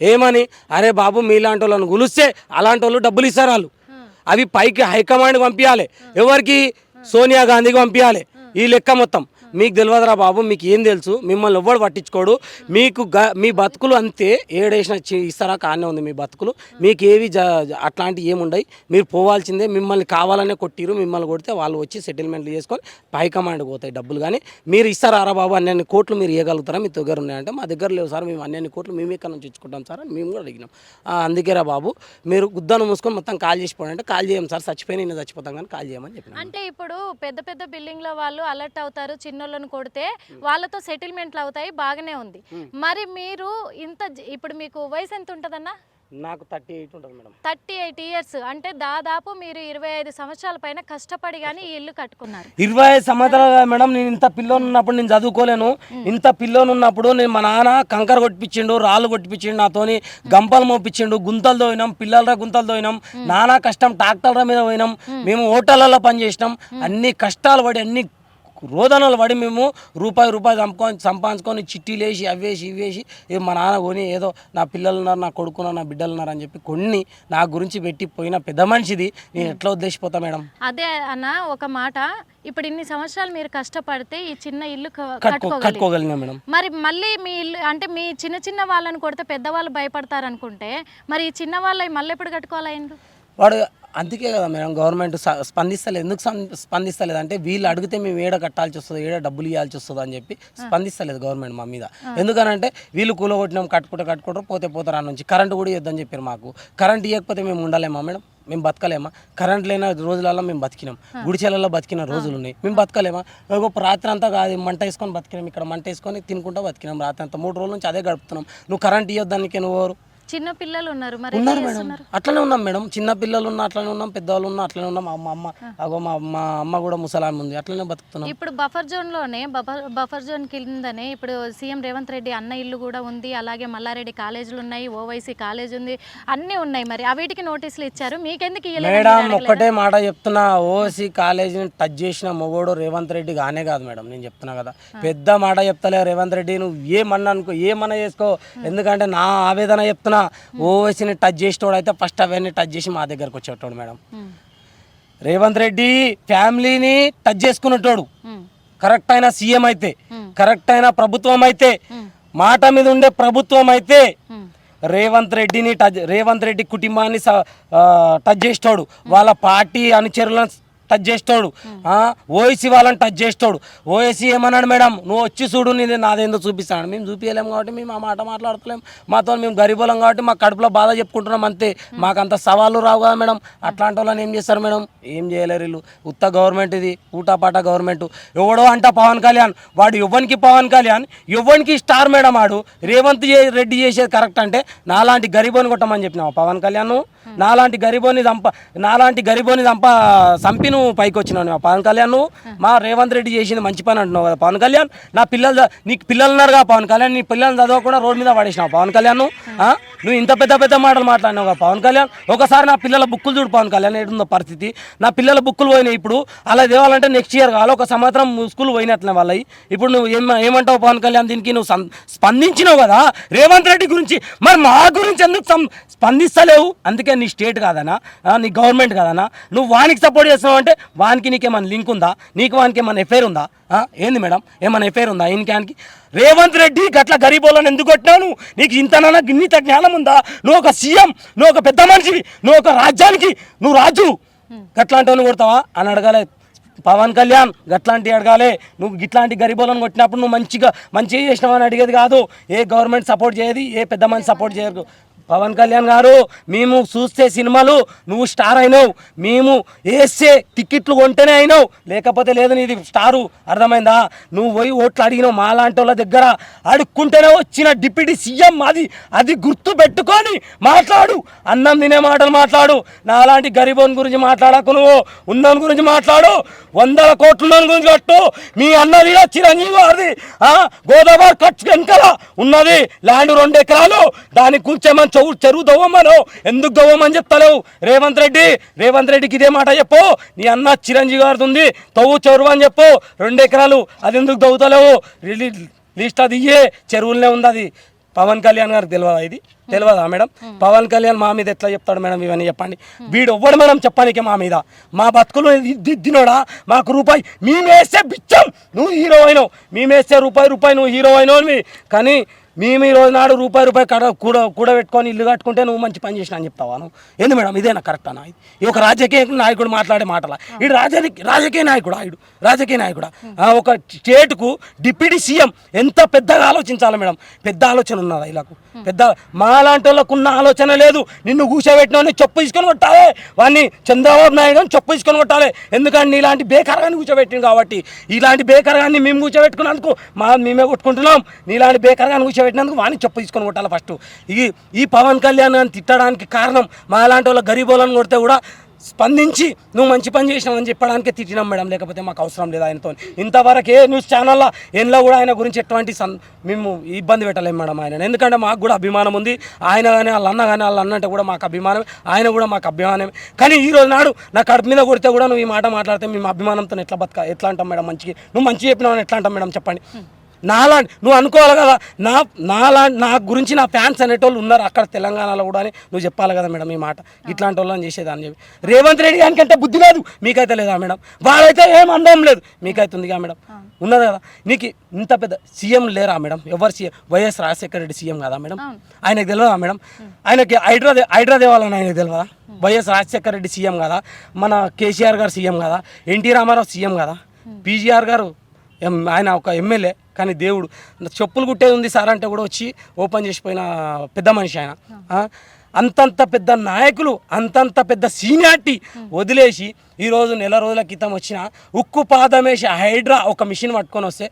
Speaker 4: ఏమని? అరే బాబు మీలాంటి వాళ్ళని గులిస్తే అలాంటి వాళ్ళు డబ్బులు ఇస్తారు, వాళ్ళు అవి పైకి హైకమాండ్కి పంపించాలి. ఎవరికి? సోనియా గాంధీకి పంపించాలి ఈ లెక్క మొత్తం. మీకు తెలియదురా బాబు, మీకు ఏం తెలుసు, మిమ్మల్ని ఎవ్వడు పట్టించుకోడు. మీకు మీ బతుకులు అంతే, ఏడేసిన ఇస్తారా కానే ఉంది మీ బతుకులు. మీకు ఏవి అట్లాంటివి ఏముండయి. మీరు పోవాల్సిందే. మిమ్మల్ని కావాలనే కొట్టిరు, మిమ్మల్ని కొడితే వాళ్ళు వచ్చి సెటిల్మెంట్లు చేసుకొని హైకమాండ్ పోతాయి డబ్బులు. కానీ మీరు ఇస్తారా రా బాబు అన్ని కోట్లు మీరు ఇవ్వగలుగుతారా, మీ దగ్గర ఉన్నాయంటే మా దగ్గర లేవు సార్, మేము అన్ని కోట్లు మేము ఎక్కడ నుంచి ఇచ్చుకుంటాం సార్ అని మేము కూడా అడిగినాం. అందుకే రా బాబు మీరు గుద్దాను మూసుకొని మొత్తం కాల్ చేసిపోండి అంటే, కాల్ చేయం సార్, చచ్చిపోయినా నేను చచ్చిపోతాం కానీ కాల్ చేయమని చెప్పిన.
Speaker 2: అంటే ఇప్పుడు పెద్ద పెద్ద బిల్డింగ్ల వాళ్ళు అలర్ట్ అవుతారు, చిన్నోళ్ళని కొడితే వాళ్ళతో సెటిల్మెంట్లు అవుతాయి, బాగానే ఉంది. మరి మీరు ఇప్పుడు మీకు వయసు ఎంత ఉంటుందన్నా?
Speaker 4: నాకు 38 ఉంటుంది మేడం.
Speaker 2: 38 ఇయర్స్ అంటే దాదాపు మీరు 25 సంవత్సరాల పైన కష్టపడి కానీ ఈ ఇల్లు కట్టుకున్నారు.
Speaker 4: 25 సంవత్సరాలు మేడం. నేను ఇంత పిల్లోని ఉన్నప్పుడు నేను చదువుకోలేను. ఇంత పిల్లోని ఉన్నప్పుడు నేను మా నాన్న కంకర కొట్టిపించిండు, రాళ్ళు కొట్టిపించిండు, నాతోని గంపలు మోపించిండు, గుంతలు తోయినాం, పిల్లలరా గుంతలు తోయినాం, నానా కష్టం ట్రాక్టర్ల మీద పోయినాం, మేము హోటళ్ళలో పనిచేసినాం, అన్ని కష్టాలు పడి అన్ని రోదనలు పడి మేము రూపాయి సంపాదించుకొని చిట్టీలు వేసి అవేసి ఇవేసి మా నాన్న కొని ఏదో నా పిల్లలు ఉన్నారు, నా కొడుకున్నారు, నా బిడ్డలు ఉన్నారు అని చెప్పి కొన్ని నా గురించి పెట్టి పోయిన పెద్ద మనిషిది నేను ఎట్లా ఉద్దేశిపోతా మేడం.
Speaker 2: అదే అన్న ఒక మాట, ఇప్పుడు ఇన్ని సంవత్సరాలు మీరు కష్టపడితే ఈ చిన్న ఇల్లు
Speaker 4: కట్టుకోగలిగినా మేడం.
Speaker 2: మరి మళ్ళీ మీ ఇల్లు అంటే మీ చిన్న వాళ్ళని కొడితే పెద్దవాళ్ళు భయపడతారు అనుకుంటే, మరి ఈ చిన్న వాళ్ళవి మళ్ళీ ఎప్పుడు కట్టుకోవాలా ఇల్లు?
Speaker 4: వాడు అందుకే కదా మేడం గవర్నమెంట్ స్పందిస్తలేదు. ఎందుకు స్పందిస్తలేదు అంటే వీళ్ళు అడిగితే మేము ఏడ కట్టాల్సి వస్తుంది, ఏడ డబ్బులు ఇవ్వాల్సి వస్తుంది అని చెప్పి స్పందిస్తలేదు గవర్నమెంట్ మా మీద. ఎందుకనంటే వీళ్ళు కూలగొట్టినాం, కట్టుకుంటారు, పోతారు అన్న నుంచి. కరెంటు కూడా ఇవ్వద్దని చెప్పారు మాకు. కరెంట్ ఇవ్వకపోతే మేము ఉండలేమా మేడం? మేము బతకలేమా? కరెంట్ లేని రోజులలో మేము బతికినాం, గుడిచెలలో బతికిన రోజులు ఉన్నాయి, మేము బతకలేమా? రాత్రి అంతా కాదు మంట వేసుకొని బతికినాం, ఇక్కడ మంట వేసుకొని తినుకుంటూ బతికినాం రాత్రి అంతా. 3 రోజుల నుంచి అదే గడుపుతున్నాం. నువ్వు కరెంట్ ఇవ్వద్దానికి నువ్వు
Speaker 2: చిన్న పిల్లలు ఉన్నారు
Speaker 4: మేడం. అట్లనే ఉన్నాం మేడం, చిన్న పిల్లలు ఉన్నా అట్లనే ఉన్నాం, పెద్దవాళ్ళు ఉన్నా అట్లనే ఉన్నాం. మా అమ్మ కూడా ముసలాం ఉంది, అట్లనే బతుకుతున్నాం.
Speaker 2: ఇప్పుడు బఫర్ జోన్ కిందనే ఇప్పుడు సీఎం రేవంత్ రెడ్డి అన్న ఇల్లు కూడా ఉంది, అలాగే మల్లారెడ్డి కాలేజీలు ఉన్నాయి, ఓవైసీ కాలేజ్ ఉంది, అన్నీ ఉన్నాయి. మరి అవిటికి నోటీసులు ఇచ్చారు, మీకెందుకు
Speaker 4: మేడం? ఒక్కటే మాట చెప్తున్నా, ఓవైసీ కాలేజీని టచ్ చేసిన మొగోడు రేవంత్ రెడ్డి గానే కాదు మేడం. నేను చెప్తున్నా కదా, పెద్ద మాట చెప్తలే రేవంత్ రెడ్డి. నువ్వు ఏమన్నా చేసుకో, ఎందుకంటే నా ఆవేదన చెప్తున్నా. ఓవైసీని టచ్ చేసేటోడు అయితే ఫస్ట్ అవన్నీ టచ్ చేసి మా దగ్గరకు వచ్చేటోడు మేడం. రేవంత్ రెడ్డి ఫ్యామిలీని టచ్ చేసుకునేటోడు. కరెక్ట్ అయిన సీఎం అయితే, కరెక్ట్ అయిన ప్రభుత్వం అయితే, మాట మీద ఉండే ప్రభుత్వం అయితే రేవంత్ రెడ్డి కుటుంబాన్ని టచ్ చేసేటోడు, వాళ్ళ పార్టీ అనుచరులను టచ్ చేస్తాడు, ఓఎస్సీ వాళ్ళని టచ్ చేస్తాడు. ఓఎస్సీ ఏమన్నాడు మేడం, నువ్వు వచ్చి చూడు నాదేందో చూపిస్తాడు. మేము చూపించలేము కాబట్టి మేము ఆ మాట మాట్లాడతలేము. మాతో మేము గరీబులం కాబట్టి మా కడుపులో బాధ చెప్పుకుంటున్నాం అంతే. మాకు అంత సవాళ్ళు రావు కదా మేడం. అట్లాంటి వాళ్ళని ఏం చేస్తారు మేడం? ఏం చేయలేరు వీళ్ళు. ఉత్త గవర్నమెంట్ ఇది, ఊటాపాట గవర్నమెంట్. ఎవడో అంట పవన్ కళ్యాణ్, వాడు ఎవ్వనికి పవన్ కళ్యాణ్, ఎవ్వనికి స్టార్ మేడం. వాడు రేవంత్ రెడ్డి చేసేది కరెక్ట్ అంటే నాలాంటి గరీబోని కొట్టమని చెప్పినావు పవన్ కళ్యాణ్. నాలాంటి గరీబోని చంపి నువ్వు పైకి వచ్చినావు పవన్ కళ్యాణ్. నువ్వు మా రేవంత్ రెడ్డి చేసింది మంచి పని అంటున్నావు కదా పవన్ కళ్యాణ్. నీకు పిల్లలు ఉన్నారు కదా పవన్ కళ్యాణ్, నీ పిల్లల్ని చదవకుండా రోడ్డు మీద పడేసినావు పవన్ కళ్యాణ్. నువ్వు ఇంత పెద్ద మాటలు మాట్లాడినావు కదా పవన్ కళ్యాణ్. ఒకసారి నా పిల్లల బుక్కులు చూడు పవన్ కళ్యాణ్ ఏడుందో పరిస్థితి. నా పిల్లల బుక్కులు పోయినాయి. ఇప్పుడు అలా తేవాలంటే నెక్స్ట్ ఇయర్ కావాలి, 1 సంవత్సరం స్కూల్ పోయినట్లే వాళ్ళవి. ఇప్పుడు నువ్వు ఏమంటావు పవన్ కళ్యాణ్? దీనికి నువ్వు స్పందించినావు కదా రేవంత్ రెడ్డి గురించి, మరి మా గురించి ఎందుకు స్పందిస్తలేవు? అందుకే నీ స్టేట్ కాదనా, నీ గవర్నమెంట్ కాదనా, నువ్వు వానికి సపోర్ట్ చేస్తున్నావు అంటే వానికి నీకేమైనా లింక్ ఉందా? నీకు వానికి ఏమైనా ఎఫైర్ ఉందా? ఏంది మేడం, ఏమైనా ఎఫైర్ ఉందా ఈయనకి? రేవంత్ రెడ్డి గట్ల గరీబోళ్ళని ఎందుకు కొట్టినావు? నీకు ఇంతనన్నా గిన్నిత జ్ఞానం ఉందా? నువ్వు ఒక సీఎం, నువ్వు ఒక పెద్ద మనిషివి, నువ్వు ఒక రాజ్యానికి నువ్వు రాజు, గట్లాంటి కొడతావా అని అడగాలి పవన్ కళ్యాణ్. గట్లాంటివి అడగాలి. నువ్వు ఇట్లాంటి గరీబోళ్ళని కొట్టినప్పుడు నువ్వు మంచిగా చేసినావు అని అడిగేది కాదు. ఏ గవర్నమెంట్ సపోర్ట్ చేయదు, ఏ పెద్ద మనిషి సపోర్ట్ చేయరు. పవన్ కళ్యాణ్ గారు, మేము చూస్తే సినిమాలు నువ్వు స్టార్ అయినావు, మేము వేస్తే టికెట్లు కొంటేనే అయినావు, లేకపోతే లేదు నీది స్టారు. అర్థమైందా? నువ్వు పోయి ఓట్లు అడిగినావు మాలాంటి వాళ్ళ దగ్గర, అడుక్కుంటేనే వచ్చిన డిప్యూటీ సీఎం అది గుర్తు పెట్టుకొని మాట్లాడు. అన్నం తినే మాటలు మాట్లాడు. నాలాంటి గరీబోని గురించి మాట్లాడకు, నువ్వు ఉన్నోని గురించి మాట్లాడు. 100 కోట్ల గురించి కట్టు. మీ అన్నది చిరంజీవి గారిది గోదావరి ఖర్చు వెనకాల ఉన్నది ల్యాండ్ 2 ఎకరాలు. దానికి కూర్చోమని చెరువు దవ్వమను, ఎందుకు దవ్వమని చెప్తలేవు రేవంత్ రెడ్డికి ఇదే మాట చెప్పు. నీ అన్న చిరంజీవి గారిది ఉంది, చెరువు అని చెప్పు. 2 ఎకరాలు అది ఎందుకు దవ్వుతలేవు? లిస్ట్ అది ఇయ్యే, చెరువులనే ఉంది అది. పవన్ కళ్యాణ్ గారికి తెలియదా ఇది? తెలియదా మేడం? పవన్ కళ్యాణ్ మా మీద ఎట్లా చెప్తాడు మేడం ఇవన్నీ చెప్పండి. వీడు ఎవ్వడు మేడం చెప్పడానికి మా మీద? మా బతుకులు దిద్దినోడా? మాకు రూపాయి మేమేస్తే బిచ్చం, నువ్వు హీరో అయినావు, మేమేస్తే రూపాయి నువ్వు హీరో అయినావు. కానీ మేము ఈ రోజు నాడు రూపాయి కూడబెట్టుకొని ఇల్లు కట్టుకుంటే నువ్వు మంచి పని చేసినా అని చెప్తావా నువ్వు? ఏంది మేడం ఇదేనా కరెక్ట్ అన్న? ఇది ఒక రాజకీయ నాయకుడు మాట్లాడే మాటల? ఇది రాజకీయ నాయకుడా? ఒక స్టేట్కు డిప్యూటీ సీఎం ఎంత పెద్దగా ఆలోచించాలి మేడం? పెద్ద ఆలోచన ఉన్నదా ఇలాకు? పెద్ద మాలాంటి వాళ్ళకు ఉన్న ఆలోచన లేదు. నిన్ను కూర్చోబెట్టిన చెప్పు తీసుకొని కొట్టాలి, వాడిని చంద్రబాబు నాయుడు అని చెప్పు తీసుకొని కొట్టాలి. ఎందుకంటే నీలాంటి బేకారాన్ని కూర్చోబెట్టింది కాబట్టి. ఇలాంటి బేకారాన్ని మేము కూర్చోబెట్టుకున్నందుకు మేమే కొట్టుకుంటున్నాం. నీలాంటి బేకారాన్ని కూర్చోబెట్టినందుకు వాడిని చెప్పు తీసుకొని కొట్టాలి ఫస్ట్. ఈ పవన్ కళ్యాణ్ అని తిట్టడానికి కారణం మాలాంటి వాళ్ళ గరీబోళ్ళని కొడితే కూడా స్పందించి నువ్వు మంచి పని చేసినావు అని చెప్పడానికే తిట్టినాం మేడం. లేకపోతే మాకు అవసరం లేదు ఆయనతో. ఇంతవరకు ఏ న్యూస్ ఛానల్లో ఎన్నో కూడా ఆయన గురించి ఎటువంటి మేము ఇబ్బంది పెట్టలేము మేడం ఆయన. ఎందుకంటే మాకు కూడా అభిమానం ఉంది. ఆయన కానీ వాళ్ళ అన్న కానీ వాళ్ళ అన్నంటే కూడా మాకు అభిమానం, ఆయన కూడా మాకు అభిమానమే. కానీ ఈ రోజు నాడు నా కడుపు మీద కొడితే కూడా నువ్వు ఈ మాట మాట్లాడితే మేము అభిమానంతో ఎట్లా అంటాం మేడం? నువ్వు మంచి చెప్పినావు ఎట్లా అంటాం మేడం చెప్పండి? నువ్వు అనుకోవాలి కదా, నా గురించి నా ఫ్యాన్స్ అనేటోళ్ళు ఉన్నారు అక్కడ తెలంగాణలో కూడా అని నువ్వు చెప్పాలి కదా మేడం ఈ మాట. ఇట్లాంటి వాళ్ళని చేసేదాన్ని చెప్పి రేవంత్ రెడ్డి గారికి అంటే బుద్ధి లేదు, మీకైతే లేదా మేడం? వాళ్ళైతే ఏం అందం లేదు, మీకైతే ఉందిగా మేడం? ఉన్నది కదా. నీకు ఇంత పెద్ద సీఎం లేరా మేడం? ఎవరు CM? YS Rajasekhara Reddy CM కదా మేడం? ఆయనకు తెలియదా మేడం? ఆయనకి హైడ్రా దేవాలని ఆయనకు తెలియదా? వైఎస్ రాజశేఖర రెడ్డి సీఎం కదా, మన కేసీఆర్ గారు సీఎం కదా, ఎన్టీ రామారావు సీఎం కదా, పీజీఆర్ గారు ఆయన ఒక ఎమ్మెల్యే. కానీ దేవుడు చెప్పులు కుట్టేది ఉంది సార్ అంటే కూడా వచ్చి ఓపెన్ చేసిపోయిన పెద్ద మనిషి ఆయన. అంతంత పెద్ద నాయకులు, అంతంత పెద్ద సీనియారిటీ వదిలేసి ఈరోజు నెల రోజుల క్రితం వచ్చిన ఉక్కు పాదమేసి హైడ్రా ఒక మిషన్ పట్టుకొని వస్తే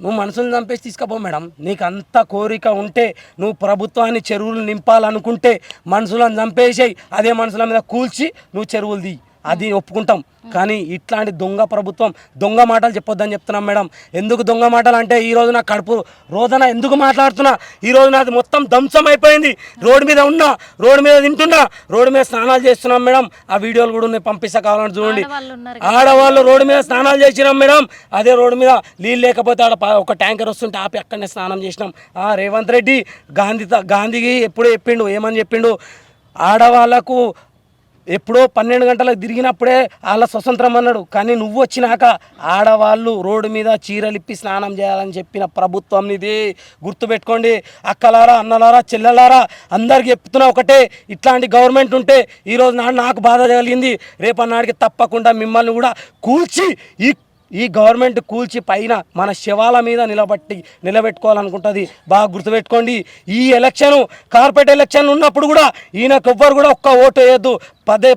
Speaker 4: నువ్వు మనుషులను చంపేసి తీసుకుపో మేడం. నీకు అంత కోరిక ఉంటే నువ్వు ప్రభుత్వాన్ని చెరువులు నింపాలనుకుంటే మనుషులను చంపేసేయి, అదే మనుషుల మీద కూల్చి నువ్వు చెరువులు ది, అది ఒప్పుకుంటాం. కానీ ఇట్లాంటి దొంగ ప్రభుత్వం దొంగ మాటలు చెప్పొద్దని చెప్తున్నాం మేడం. ఎందుకు దొంగ మాటలు అంటే ఈరోజు నా కడుపు రోజున ఎందుకు మాట్లాడుతున్నా, ఈరోజు నాది మొత్తం ధ్వంసం అయిపోయింది. రోడ్డు మీద ఉన్నా, రోడ్డు మీద తింటున్నా, రోడ్డు మీద స్నానాలు చేస్తున్నాం మేడం. ఆ వీడియోలు కూడా ఉన్నాయి, పంపిస్తా కావాలని చూడండి. ఆడవాళ్ళు రోడ్డు మీద స్నానాలు చేసినాం మేడం. అదే రోడ్డు మీద నీళ్ళు లేకపోతే ఆడ ఒక ట్యాంకర్ వస్తుంటే ఆపి అక్కడనే స్నానం చేసినాం. రేవంత్ రెడ్డి గాంధీకి ఎప్పుడు చెప్పిండు, ఏమని చెప్పిండు? ఆడవాళ్ళకు ఎప్పుడో 12 గంటలకు తిరిగినప్పుడే వాళ్ళ స్వతంత్రం అన్నాడు. కానీ నువ్వు వచ్చినాక ఆడవాళ్ళు రోడ్డు మీద చీరలిప్పి స్నానం చేయాలని చెప్పిన ప్రభుత్వం ఇది. గుర్తుపెట్టుకోండి అక్కలారా, అన్నలారా, చెల్లెలారా, అందరికి చెప్తున్నా ఒకటే, ఇట్లాంటి గవర్నమెంట్ ఉంటే ఈరోజు నాకు బాధ కలిగింది. రేపన్నాడికి తప్పకుండా మిమ్మల్ని కూడా కూల్చి ఈ గవర్నమెంట్ కూల్చి పైన మన శవాల మీద నిలబెట్టుకోవాలనుకుంటుంది. బాగా గుర్తుపెట్టుకోండి. ఈ ఎలక్షన్ కార్పొరేట్ ఎలక్షన్ ఉన్నప్పుడు కూడా ఈయనకు ఎవ్వరు కూడా ఒక్క ఓటు వేయద్దు.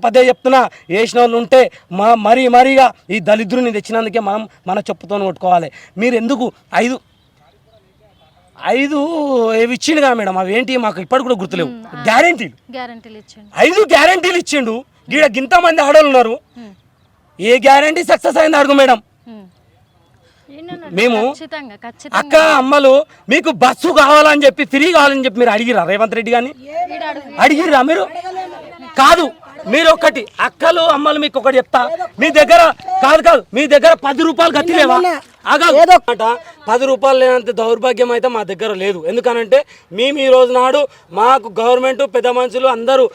Speaker 4: పదే చెప్తున్నా, వేసిన వాళ్ళు ఉంటే మరీగా ఈ దళిద్రుని తెచ్చినందుకే మనం మన చెప్పుతో కొట్టుకోవాలి. మీరు ఎందుకు ఐదు ఇచ్చిండుగా మేడం? అవి ఏంటి మాకు ఇప్పటికి కూడా గుర్తులేవు. గ్యారెంటీలు 5 గ్యారెంటీలు ఇచ్చిండు. గింతమంది ఆడవాళ్ళు ఉన్నారు, ఏ గ్యారెంటీ సక్సెస్ అయింది అడుగు మేడం? మేము అక్క అమ్మలు మీకు బస్సు కావాలని చెప్పి, ఫ్రీ కావాలని చెప్పి మీరు అడిగిరా రేవంత్ రెడ్డి గారిని? అడిగిరా మీరు? కాదు. మీరు ఒకటి అక్కలు అమ్మలు మీకు ఒకటి చెప్తా, మీ దగ్గర కాదు మీ దగ్గర 10 రూపాయలు గతి లేవా? 10 రూపాయలు లేనంత దౌర్భాగ్యం అయితే మా దగ్గర లేదు. ఎందుకనంటే మేము ఈ రోజు నాడు మాకు గవర్నమెంట్ పెద్ద మనుషులు అందరూ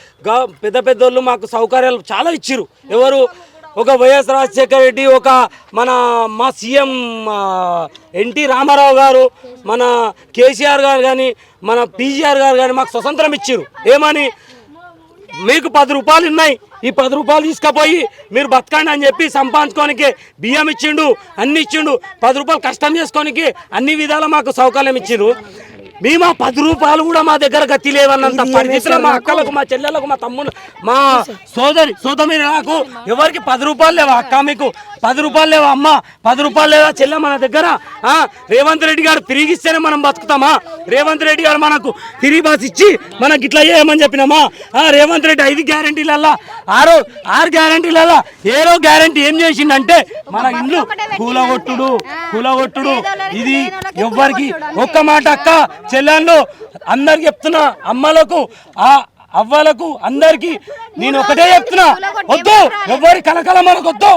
Speaker 4: పెద్దోళ్ళు మాకు సౌకర్యాలు చాలా ఇచ్చిరు. ఎవరు? ఒక వైఎస్ రాజశేఖర రెడ్డి, ఒక మా సీఎం ఎన్టీ రామారావు గారు, మన కేసీఆర్ గారు కానీ, మన పీజీఆర్ గారు కానీ మాకు స్వతంత్రం ఇచ్చిరు. ఏమని? మీకు 10 రూపాయలు ఉన్నాయి, ఈ 10 రూపాయలు తీసుకుపోయి మీరు బతకండి అని చెప్పి సంపాదించుకోనికి బియ్యం ఇచ్చిండు, అన్ని ఇచ్చిండు. 10 రూపాయలు కష్టం చేసుకోనికి అన్ని విధాలా మాకు సౌకర్యం ఇచ్చిరు. మేము 10 రూపాయలు కూడా మా దగ్గర గతి లేవన్నంత పరిస్థితిలో మా అక్కలకు, మా చెల్లెలకు, మా తమ్ముడు, మా సోదరి నాకు ఎవరికి 10 రూపాయలు లేవా? అక్క మీకు 10 రూపాయలు లేవా? అమ్మ 10 రూపాయలు లేవా? చెల్లె మన దగ్గర రేవంత్ రెడ్డి గారు తిరిగిస్తేనే మనం బతుకుతామా? రేవంత్ రెడ్డి గారు మనకు తిరిగి బస్ ఇచ్చి మనకి ఇట్లా చేయమని చెప్పినామా? రేవంత్ రెడ్డి 5 గ్యారెంటీలల్లా 6 గ్యారెంటీలల్లా ఏదో గ్యారెంటీ ఏం చేసిండంటే మన ఇండ్లు కూలగొట్టుడు. ఇది ఎవ్వరికి ఒక్క మాట అక్క చెల్లెళ్ళు అందరికి చెప్తున్నా, అమ్మలకు అవ్వలకు అందరికి నేను ఒకటే చెప్తున్నా, వద్దు ఎవరి కలకల మనకు వద్దు.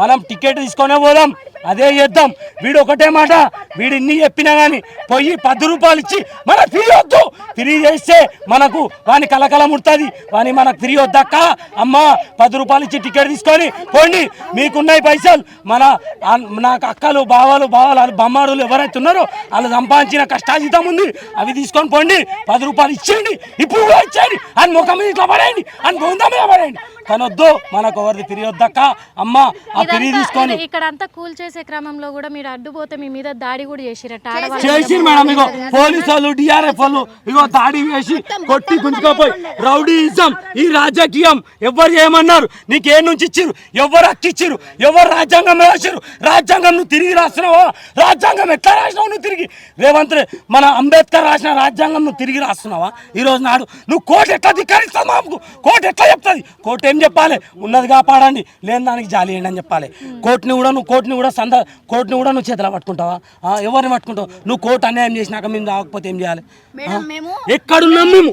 Speaker 4: మనం టికెట్ తీసుకొనే పోదాం, అదే చేద్దాం. వీడు ఒకటే మాట, వీడు ఇన్ని చెప్పినా కానీ పోయి 10 రూపాయలు ఇచ్చి మన ఫ్రీ వద్దు, ఫ్రీ చేస్తే మనకు వాని కలకల ముడుతుంది, వాని మనకు ఫ్రీ వద్దక్క అమ్మ 10 రూపాయలు ఇచ్చి టికెట్ తీసుకొని పోండి, మీకున్నాయి పైసలు. నాకు అక్కలు బావాలు బొమ్మారులు ఎవరైతే ఉన్నారో వాళ్ళు సంపాదించిన కష్టాజీతం ఉంది, అవి తీసుకొని పోండి, 10 రూపాయలు ఇచ్చేయండి, ఇప్పుడు కూడా ఇచ్చేయండి అని ముఖం మీద ఇట్లా పడేయండి అని బొంద మీద పడేయండి. కానీ వద్దు, మనకు ఎవరిది ఫ్రీ వద్దక్క అమ్మ, ఆ ఫ్రీ తీసుకొని.
Speaker 2: ఇక్కడ అంతా కూల్ చేసే క్రమంలో కూడా మీరు అడ్డుపోతే మీ మీద దాడి కూడా చేసిరట.
Speaker 4: చేసి మేడం ఇగో పోలీసు వాళ్ళు డిఆర్ఎఫ్ వాళ్ళు ఇగో దాడి వేసి కొట్టి గుంజుకోపోయి రౌడీయిజం ఈ రాజకీయం ఎవరు చేయమన్నారు? నీకే నుంచి ఇచ్చిరు? ఎవరు హక్కిచ్చిరు? ఎవరు రాజ్యాంగం రాసిరు? రాజ్యాంగం నువ్వు తిరిగి రాస్తున్నావా? రాజ్యాంగం ఎట్లా రాసినావు నువ్వు తిరిగి? రేవంత్ మన అంబేద్కర్ రాసిన రాజ్యాంగం నువ్వు తిరిగి రాస్తున్నావా? ఈ రోజు నాడు నువ్వు కోర్టు ఎట్లా ధిక్కరిస్తావు? మాకు కోర్టు ఎట్లా చెప్తుంది? కోర్టు ఏం చెప్పాలి? ఉన్నది కాపాడండి, లేని దానికి జాలి వేయండి అని చెప్పాలి. కోర్టుని కూడా నువ్వు చేతిలో పట్టుకుంటావా? ఎవరిని పట్టుకుంటావు నువ్వు? కోర్టు అన్యాయం చేసినాక మేము రాకపోతే ఏం చేయాలి? ఎక్కడున్నాం మేము?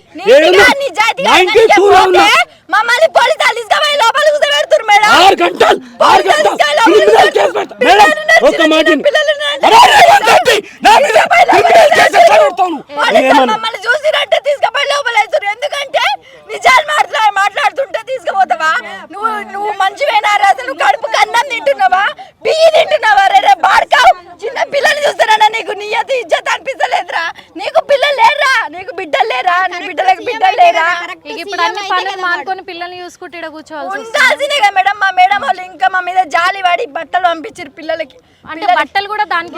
Speaker 5: మమ్మల్ని పోలీసులు తీసుకుపోయి లోపలికి కూర్చోబెడుతున్నారు మేడం.
Speaker 4: 6 గంటలు క్రిమినల్ కేసు పెడతా మేడం. ఒక్క మాట
Speaker 5: మమ్మల్ని చూసినట్టే తీసుకుపోయి లోపలేస్తారు. ఎందుకంటే నిజాలు మాట్లాడుతుంటే తీసుకుపోతావా? నువ్వు మంచివేనా? అసలు నువ్వు కడుపుకి అన్నం తింటున్నావా? బియ్యి తింటున్నావా? రే బాడకావు, చిన్న పిల్లలు చూస్తారా? నీకు నియతి ఇజ్జత్ అనిపిస్తలేదురా? నీకు పిల్లలు లేరా? నీకు బిడ్డలు లేరా? నీ బిడ్డలకు బిడ్డలు లేరా?
Speaker 2: ఇప్పుడు అన్ని పనులు మానుకొని పిల్లల్ని చూసుకుంటే ఇక్కడ కూర్చోవాలి.
Speaker 5: ఉండాల్సిందేగా మేడం. మా మేడం వాళ్ళు ఇంకా మా మీద జాలి వాడి బట్టలు పంపించారు పిల్లలకి.
Speaker 2: అంటే బట్టలు కూడా దానికి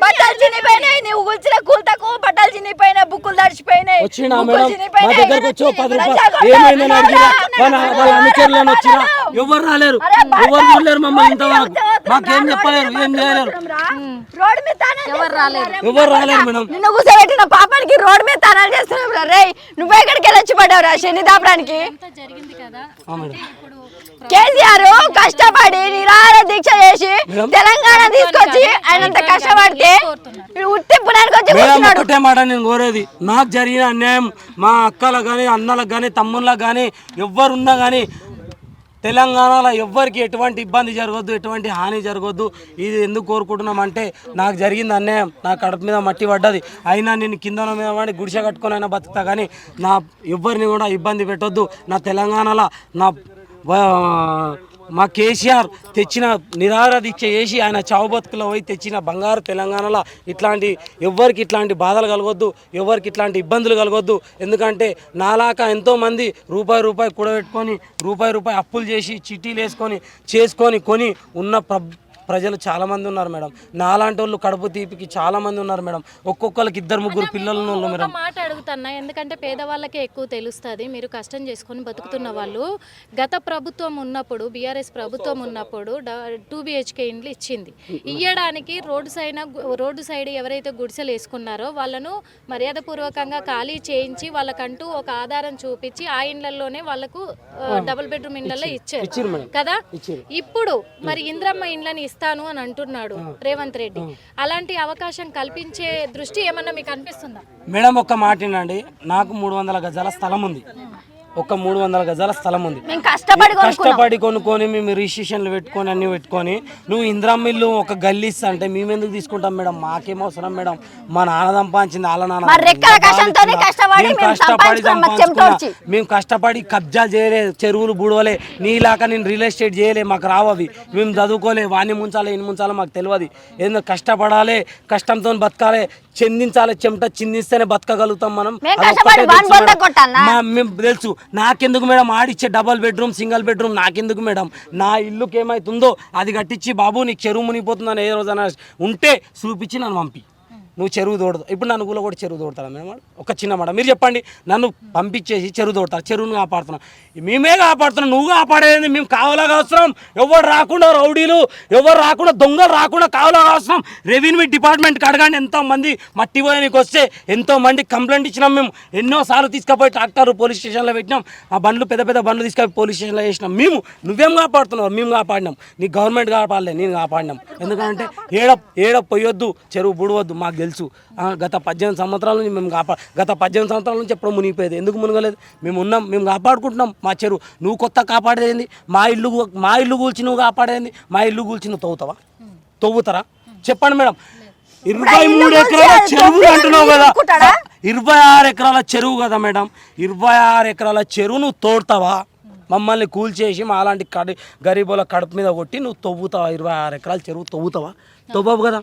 Speaker 5: బట్టలు చినిపోయినాయి. నువ్వు కూల్చిన కూల్తకు బట్టలు చినిపోయినాయి, బుక్కులు తడిచిపోయినాయి.
Speaker 4: వచ్చినా మేడం మా దగ్గరకు వచ్చి 10 రూపాయలు ఏమైందని అడిగినా వాళ్ళ అనుచరులను వచ్చినా ఎవరు రాలేరు, ఎవరు చూడలేరు మమ్మల్ని ఇంతవరకు. మాకేం చెప్పలేరు, ఏం చేయలేరు,
Speaker 5: రోడ్ మీద
Speaker 2: ఎవరు రాలేదు.
Speaker 4: ఎవరు రాలేరు మేడం.
Speaker 5: నిన్ను కూర్చోబెట్టిన పాపానికి రోడ్ మీద తనాలు చేస్తున్నావు. రే నువ్వు ఎక్కడికి వెళ్ళొచ్చి పడ్డావురా శని దాపడానికి?
Speaker 2: జరిగింది కదా.
Speaker 5: కేసీఆర్ కష్టపడి నిరాహార దీక్ష చేసి తెలంగాణ తీసుకొచ్చి ఆయనంత కష్టపడితే
Speaker 4: ఒకటే మాట నేను కోరేది, నాకు జరిగిన అన్యాయం మా అక్కలకు కానీ అన్నలకు కానీ తమ్ముళ్ళకు కానీ ఎవరున్నా కానీ తెలంగాణలో ఎవ్వరికి ఎటువంటి ఇబ్బంది జరగద్దు, ఎటువంటి హాని జరగద్దు. ఇది ఎందుకు కోరుకుంటున్నామంటే నాకు జరిగింది అన్యాయం, నా కడుపు మీద మట్టి పడ్డది, అయినా నేను కింద మీద వాడి గుడిసె కట్టుకొని అయినా బతుకుతా, కానీ నా ఎవ్వరిని కూడా ఇబ్బంది పెట్టొద్దు. నా తెలంగాణలో మా కేసీఆర్ తెచ్చిన నిరాహార దీక్ష చేసి ఆయన చావు బతుకులో పోయి తెచ్చిన బంగారు తెలంగాణలో ఎవ్వరికి ఇట్లాంటి బాధలు కలగొద్దు, ఎవరికి ఇట్లాంటి ఇబ్బందులు కలగొద్దు. ఎందుకంటే నాలాక ఎంతోమంది రూపాయి కూడబెట్టుకొని రూపాయి అప్పులు చేసి చిట్టీలు చేసుకొని కొని ఉన్న ప్రజలు చాలామంది ఉన్నారు మేడం. నాలాంటి వాళ్ళు కడుపు తీపికి చాలామంది ఉన్నారు మేడం. ఒక్కొక్కరికి 2-3 పిల్లలు ఉన్నారు మేడం.
Speaker 2: మాట అడుగుతున్నా, ఎందుకంటే పేదవాళ్ళకే ఎక్కువ తెలుస్తుంది. మీరు కష్టం చేసుకొని బతుకుతున్న వాళ్ళు. గత ప్రభుత్వం ఉన్నప్పుడు, బీఆర్ఎస్ ప్రభుత్వం ఉన్నప్పుడు 2 BHK ఇండ్లు ఇచ్చింది. ఇయ్యడానికి రోడ్డు సైడ్ ఎవరైతే గుడిసెలు వేసుకున్నారో వాళ్ళను మర్యాదపూర్వకంగా ఖాళీ చేయించి వాళ్ళకంటూ ఒక ఆధారం చూపించి ఆ ఇండ్లలోనే వాళ్ళకు డబుల్ బెడ్రూమ్ ఇండ్లలో ఇచ్చారు కదా. ఇప్పుడు మరి ఇంద్రమ్మ ఇండ్లని ఇస్తాను అని అంటున్నాడు రేవంత్ రెడ్డి. అలాంటి అవకాశం కల్పించే దృష్టి ఏమన్నా మీకు అనిపిస్తుందా
Speaker 4: మేడం? ఒక్క మాట వినండి, నాకు 300 గజాల స్థలం ఉంది. 300 గజాల స్థలం ఉంది. కష్టపడి కొనుక్కొని మేము రిజిస్ట్రేషన్లు పెట్టుకొని అన్ని పెట్టుకొని నువ్వు ఇంద్రమ్మ ఇల్లు ఒక గల్లీ ఇస్తా అంటే మేము ఎందుకు తీసుకుంటాం మేడం? మాకేం అవసరం మేడం? మా నాన్న సంపాదించింది, వాళ్ళ నాన్న కష్టపడి సంపాదించుకున్నా. మేము కష్టపడి కబ్జా చేయలే, చెరువులు బుడవలే, నీలాక నేను రియల్ ఎస్టేట్ చేయలే, మాకు రావవి. మేము చదువుకోలే, వాడిని ముంచాలి ఇన్ని ముంచాలో మాకు తెలియదు. ఏందో కష్టపడాలి, కష్టంతో బతకాలి, చెందించాలి, చెమట చిందిస్తేనే బతకగలుగుతాం మనం. మేము తెలుసు. నాకెందుకు మేడం ఆడిచ్చే డబల్ బెడ్రూమ్ సింగిల్ బెడ్రూమ్ నాకెందుకు మేడం? నా ఇల్లుకి ఏమైతుందో అది కట్టించి బాబు నీకు చెరువు మునిగిపోతుందని ఏ రోజైనా ఉంటే చూపించి నన్ను పంపి. నువ్వు చెరువు తోడదు. ఇప్పుడు నన్ను కూడా చెరువు తోడతాను మేము? ఒక చిన్న మాట మీరు చెప్పండి. నన్ను పంపించేసి చెరువు తోడతారు, చెరువును కాపాడుతున్నాం. మేమే కాపాడుతున్నాం, నువ్వు కాపాడేది మేము కావాలా అవసరం. ఎవరు రాకుండా రౌడీలు, ఎవరు రాకుండా దొంగలు రాకుండా కావాలా అవసరం. రెవెన్యూ డిపార్ట్మెంట్కి అడగండి, ఎంతోమంది మట్టి పోయడానికి వస్తే ఎంతోమంది కంప్లైంట్ ఇచ్చినాం. మేము ఎన్నోసార్లు తీసుకుపోయి ట్రాక్టర్ పోలీస్ స్టేషన్లో పెట్టినాం. ఆ బండ్లు పెద్ద బండ్లు తీసుకొని పోలీస్ స్టేషన్లో వేసినాం. నువ్వేం కాపాడుతున్నావు? మేము కాపాడినాం. నీ గవర్నమెంట్ కాపాడలే, నేను కాపాడినాం. ఎందుకంటే ఏడ పోయొద్దు, చెరువు బుడవద్దు. మాకు తెలుసు. గత 18 సంవత్సరాల నుంచి మేము గత 18 సంవత్సరాల నుంచి ఎప్పుడో మునిగిపోయేది. ఎందుకు మునగలేదు? మేము ఉన్నాం, మేము కాపాడుకుంటున్నాం మా చెరువు. నువ్వు కొత్త కాపాడేది, మా ఇల్లు కూల్చి నువ్వు కాపాడేది, మా ఇల్లు కూల్చి నువ్వు తవ్వుతారా చెప్పండి మేడం. 23 ఎకరాల చెరువు అంటున్నావు కదా, 26 ఎకరాల చెరువు కదా మేడం, 26 ఎకరాల చెరువు నువ్వు తోడతావా? మమ్మల్ని కూల్చేసి మా అలాంటి గరీబుల కడుపు మీద కొట్టి నువ్వు తవ్వుతావా? 26 ఎకరాల చెరువు తవ్వుతావా? తవ్వవు కదా.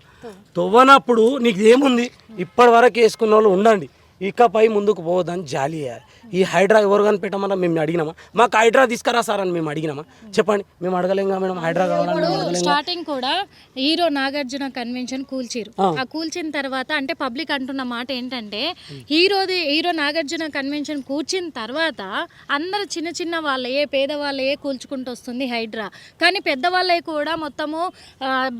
Speaker 4: తవ్వనప్పుడు నీకు ఏముంది? ఇప్పటి వరకు వేసుకున్న వాళ్ళు ఉండండి, ఇకపై ముందుకు పోవద్దని జాలి చేయాలి. ఈ హైడ్రా ఎవరు కనిపెట్టమన్నా మేము అడిగినామా? మాకు హైడ్రా తీసుకురా సార్ అని మేము అడిగినామా? చెప్పండి, మేము అడగలేంగా మేడం. హైడ్రా కావాలని
Speaker 2: స్టార్టింగ్ కూడా హీరో నాగార్జున కన్వెన్షన్ కూల్చిరు. ఆ కూల్చిన తర్వాత అంటే పబ్లిక్ అంటున్న మాట ఏంటంటే హీరో నాగార్జున కన్వెన్షన్ కూర్చిన తర్వాత అందరు చిన్న చిన్న వాళ్ళే పేదవాళ్ళే కూల్చుకుంటూ వస్తుంది హైడ్రా. కానీ పెద్దవాళ్ళే కూడా మొత్తము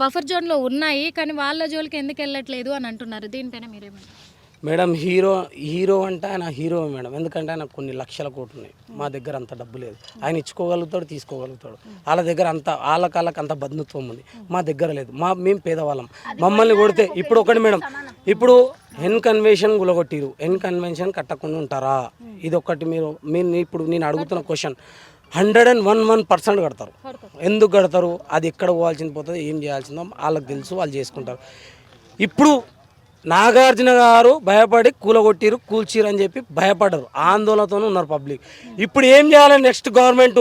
Speaker 2: బఫర్ జోన్లో ఉన్నాయి, కానీ వాళ్ళ జోలికి ఎందుకు వెళ్ళట్లేదు అని అంటున్నారు. దీనిపైన మీరేమంటారు?
Speaker 4: మేడం, హీరో అంటే ఆయన హీరో మేడం. ఎందుకంటే ఆయన కొన్ని లక్షల కోట్లు ఉన్నాయి, మా దగ్గర అంత డబ్బు లేదు. ఆయన ఇచ్చుకోగలుగుతాడు, తీసుకోగలుగుతాడు. వాళ్ళ దగ్గర వాళ్ళకి అంత బంధుత్వం ఉంది, మా దగ్గర లేదు. మేము పేదవాళ్ళం. మమ్మల్ని కొడితే ఇప్పుడు ఒకటి మేడం, ఇప్పుడు ఎన్ కన్వెన్షన్ గులగొట్టిరు, ఎన్ కన్వెన్షన్ కట్టకుండా ఉంటారా? ఇది ఒకటి. మీరు ఇప్పుడు నేను అడుగుతున్న క్వశ్చన్ 101% కడతారు. ఎందుకు కడతారు? అది ఎక్కడ పోవాల్సింది పోతుంది, ఏం చేయాల్సిందో వాళ్ళకి తెలుసు, వాళ్ళు చేసుకుంటారు. ఇప్పుడు నాగార్జున గారు భయపడి కూల్చిరు అని చెప్పి భయపడరు, ఆందోళనతో ఉన్నారు పబ్లిక్. ఇప్పుడు ఏం చేయాలి? నెక్స్ట్ గవర్నమెంట్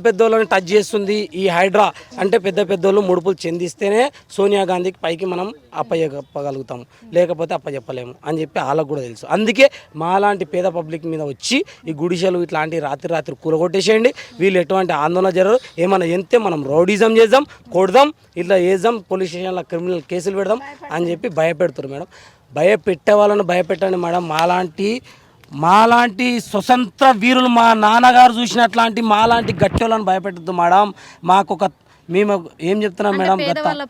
Speaker 4: పెద్దోళ్ళని టచ్ చేస్తుంది. ఈ హైడ్రా అంటే పెద్దోళ్ళు ముడుపులు చెందిస్తేనే సోనియా గాంధీకి పైకి మనం అప్పచెప్పగలుగుతాము, లేకపోతే అప్పచెప్పలేము అని చెప్పి వాళ్ళకు కూడా తెలుసు. అందుకే మాలాంటి పేద పబ్లిక్ మీద వచ్చి ఈ గుడిసెలు ఇట్లాంటి రాత్రి కూలగొట్టేసేయండి. వీళ్ళు ఎటువంటి ఆందోళన జరగరు. ఏమన్నా ఎంతే మనం రౌడిజం చేద్దాం, కొడదాం, ఇట్లా చేద్దాం, పోలీస్ స్టేషన్లో క్రిమినల్ కేసులు పెడదాం అని చెప్పి భయపెడుతున్నారు మేడం. భయపెట్టే వాళ్ళని భయపెట్టండి మేడం. మాలాంటి స్వతంత్ర వీరులు, మా నాన్నగారు చూసినట్లాంటి మాలాంటి గట్టోళ్ళని భయపెట్టద్దు మేడం. మేము ఏం చెప్తున్నాం మేడం,